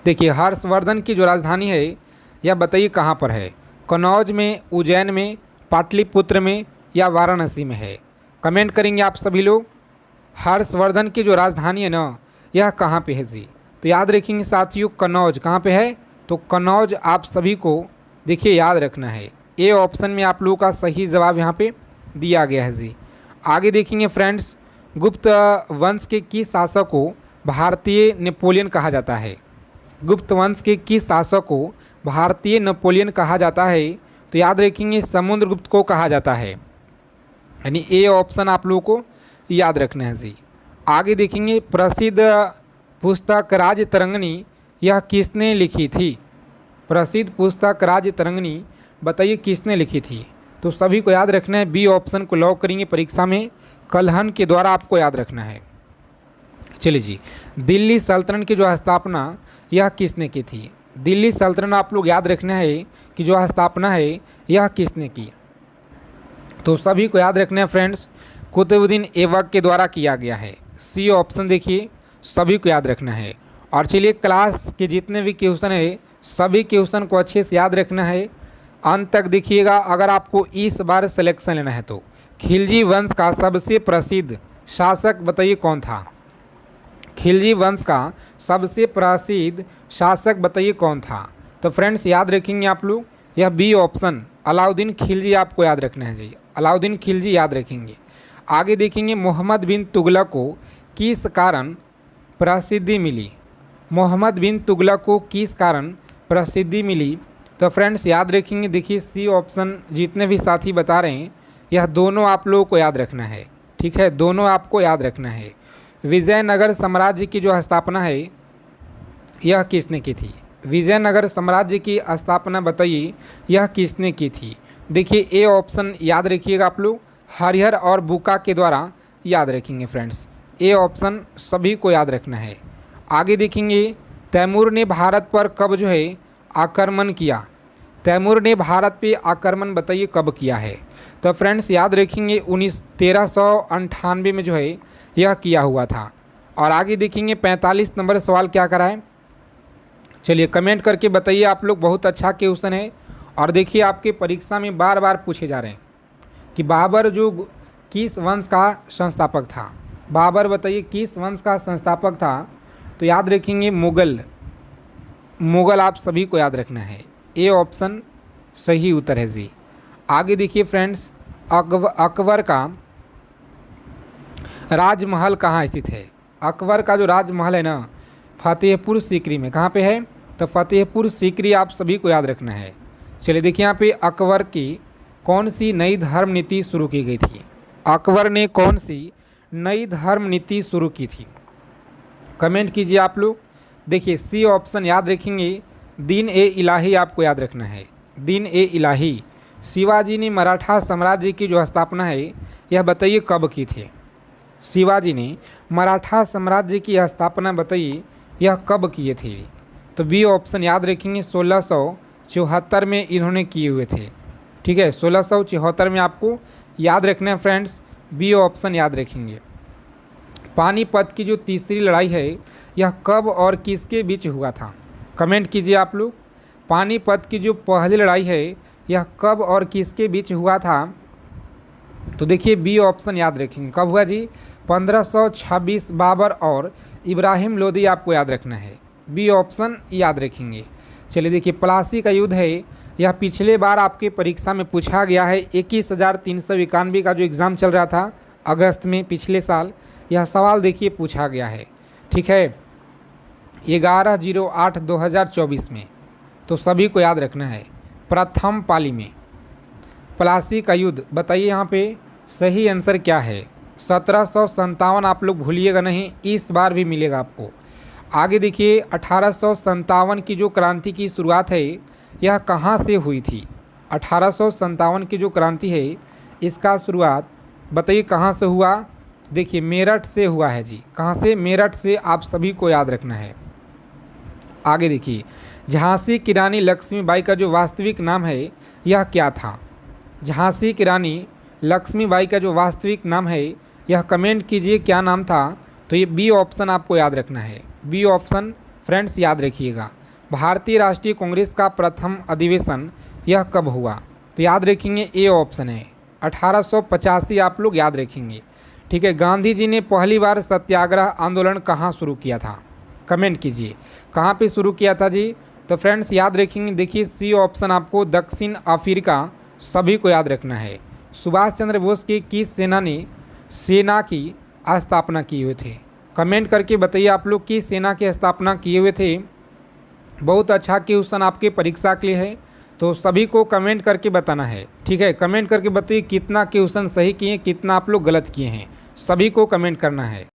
देखिए हर्षवर्धन की जो राजधानी है यह बताइए कहाँ पर है? कन्नौज में, उज्जैन में, पाटलिपुत्र में या वाराणसी में है? कमेंट करेंगे आप सभी लोग। हर्षवर्धन की जो राजधानी है ना यह कहाँ पे है जी? तो याद रखेंगे साथियों, कन्नौज। कहाँ पे है? तो कन्नौज आप सभी को देखिए याद रखना है। ए ऑप्शन में आप लोगों का सही जवाब यहाँ पे दिया गया है जी। आगे देखेंगे फ्रेंड्स, गुप्त वंश के किस शासक को भारतीय नेपोलियन कहा जाता है? गुप्त वंश के किस शासक को भारतीय नेपोलियन कहा जाता है? तो याद रखेंगे समुद्रगुप्त को कहा जाता है, यानी ए ऑप्शन आप लोगों को याद रखना है जी। आगे देखेंगे, प्रसिद्ध पुस्तक राज्य तरंगिणी यह किसने लिखी थी? प्रसिद्ध पुस्तक राज्य तरंगिणी बताइए किसने लिखी थी? तो सभी को याद रखना है, बी ऑप्शन को लॉक करेंगे परीक्षा में, कल्हण के द्वारा आपको याद रखना है। चलिए जी, दिल्ली सल्तनत की जो स्थापना यह किसने की थी? दिल्ली सल्तनत आप लोग याद रखना है कि जो स्थापना है यह किसने की? तो सभी को याद रखना है फ्रेंड्स, कुतुबुद्दीन ऐबक के द्वारा किया गया है। सी ऑप्शन देखिए सभी को याद रखना है। और चलिए क्लास के जितने भी क्वेश्चन है सभी क्वेश्चन को अच्छे से याद रखना है, अंत तक देखिएगा अगर आपको इस बार सिलेक्शन लेना है तो। खिलजी वंश का सबसे प्रसिद्ध शासक बताइए कौन था? खिलजी वंश का सबसे प्रसिद्ध शासक बताइए कौन था? तो फ्रेंड्स याद रखेंगे आप लोग, यह बी ऑप्शन अलाउद्दीन खिलजी आपको याद रखना है जी। अलाउद्दीन खिलजी याद रखेंगे। आगे देखेंगे, मोहम्मद बिन तुगलक को किस कारण प्रसिद्धि मिली? मोहम्मद बिन तुगलक को किस कारण प्रसिद्धि मिली? तो फ्रेंड्स याद रखेंगे, देखिए सी ऑप्शन जितने भी साथी बता रहे हैं यह दोनों आप लोगों को याद रखना है, ठीक है, दोनों आपको याद रखना है। विजयनगर साम्राज्य की जो स्थापना है यह किसने की थी? विजयनगर साम्राज्य की स्थापना बताइए यह किसने की थी? देखिए ए ऑप्शन याद रखिएगा आप लोग, हरिहर और बुका के द्वारा याद रखेंगे फ्रेंड्स। ए ऑप्शन सभी को याद रखना है। आगे देखेंगे, तैमूर ने भारत पर कब जो है आक्रमण किया? तैमूर ने भारत पे आक्रमण बताइए कब किया है? तो फ्रेंड्स याद रखेंगे 1398 में जो है यह किया हुआ था। और आगे देखेंगे 45 नंबर सवाल क्या कराए? चलिए कमेंट करके बताइए आप लोग, बहुत अच्छा क्वेश्चन है। और देखिए आपके परीक्षा में बार बार पूछे जा रहे हैं कि बाबर जो किस वंश का संस्थापक था? बाबर बताइए किस वंश का संस्थापक था? तो याद रखेंगे मुगल। मुगल आप सभी को याद रखना है, ए ऑप्शन सही उत्तर है जी। आगे देखिए फ्रेंड्स, अकबर का राजमहल कहाँ स्थित है? अकबर का जो राजमहल है ना फतेहपुर सीकरी में। कहाँ पे है? तो फतेहपुर सीकरी आप सभी को याद रखना है। चलिए देखिए यहाँ पे अकबर की कौन सी नई धर्म नीति शुरू की गई थी? अकबर ने कौन सी नई धर्म नीति शुरू की थी? कमेंट कीजिए आप लोग। देखिए सी ऑप्शन याद रखेंगे, दीन ए इलाही आपको याद रखना है, दीन ए इलाही। शिवाजी ने मराठा साम्राज्य की जो स्थापना है यह बताइए कब की थी? शिवाजी ने मराठा साम्राज्य की स्थापना बताइए यह कब किए थे? तो बी ऑप्शन याद रखेंगे 1674 में इन्होंने किए हुए थे, ठीक है, 1674 में आपको याद रखना है फ्रेंड्स, बी ऑप्शन याद रखेंगे। पानीपत की जो तीसरी लड़ाई है यह कब और किसके बीच हुआ था? कमेंट कीजिए आप लोग। पानीपत की जो पहली लड़ाई है यह कब और किसके बीच हुआ था? तो देखिए बी ऑप्शन याद रखेंगे, कब हुआ जी? 1526 बाबर और इब्राहिम लोदी आपको याद रखना है, बी ऑप्शन याद रखेंगे। चलिए देखिए प्लासी का युद्ध है यह पिछले बार आपके परीक्षा में पूछा गया है। 21,391 का जो एग्ज़ाम चल रहा था अगस्त में पिछले साल, यह सवाल देखिए पूछा गया है, ठीक है, 11/08/2024 में। तो सभी को याद रखना है। प्रथम पाली में प्लासी का युद्ध बताइए यहाँ पे सही आंसर क्या है? 1757 आप लोग भूलिएगा नहीं, इस बार भी मिलेगा आपको। आगे देखिए 1857 की जो क्रांति की शुरुआत है यह कहाँ से हुई थी? 1857 की जो क्रांति है इसका शुरुआत बताइए कहाँ से हुआ? देखिए मेरठ से हुआ है जी। कहाँ से? मेरठ से, आप सभी को याद रखना है। आगे देखिए झांसी की रानी लक्ष्मीबाई का जो वास्तविक नाम है यह क्या था? झांसी की रानी लक्ष्मीबाई का जो वास्तविक नाम है यह कमेंट कीजिए क्या नाम था। तो ये बी ऑप्शन आपको याद रखना है, बी ऑप्शन फ्रेंड्स याद रखिएगा। भारतीय राष्ट्रीय कांग्रेस का प्रथम अधिवेशन यह कब हुआ? तो याद रखेंगे ए ऑप्शन है 1885 आप लोग याद रखेंगे। ठीक है, गांधी जी ने पहली बार सत्याग्रह आंदोलन कहाँ शुरू किया था? कमेंट कीजिए कहाँ पे शुरू किया था जी। तो फ्रेंड्स याद रखेंगे, देखिए सी ऑप्शन आपको दक्षिण अफ्रीका, सभी को याद रखना है। सुभाष चंद्र बोस की किस सेना की स्थापना किए हुए थे? कमेंट करके बताइए आप लोग किस सेना की स्थापना किए हुए थे। बहुत अच्छा क्वेश्चन आपके परीक्षा के लिए है, तो सभी को कमेंट करके बताना है। ठीक है, कमेंट करके बताइए कितना क्वेश्चन सही किए, कितना आप लोग गलत किए हैं, सभी को कमेंट करना है।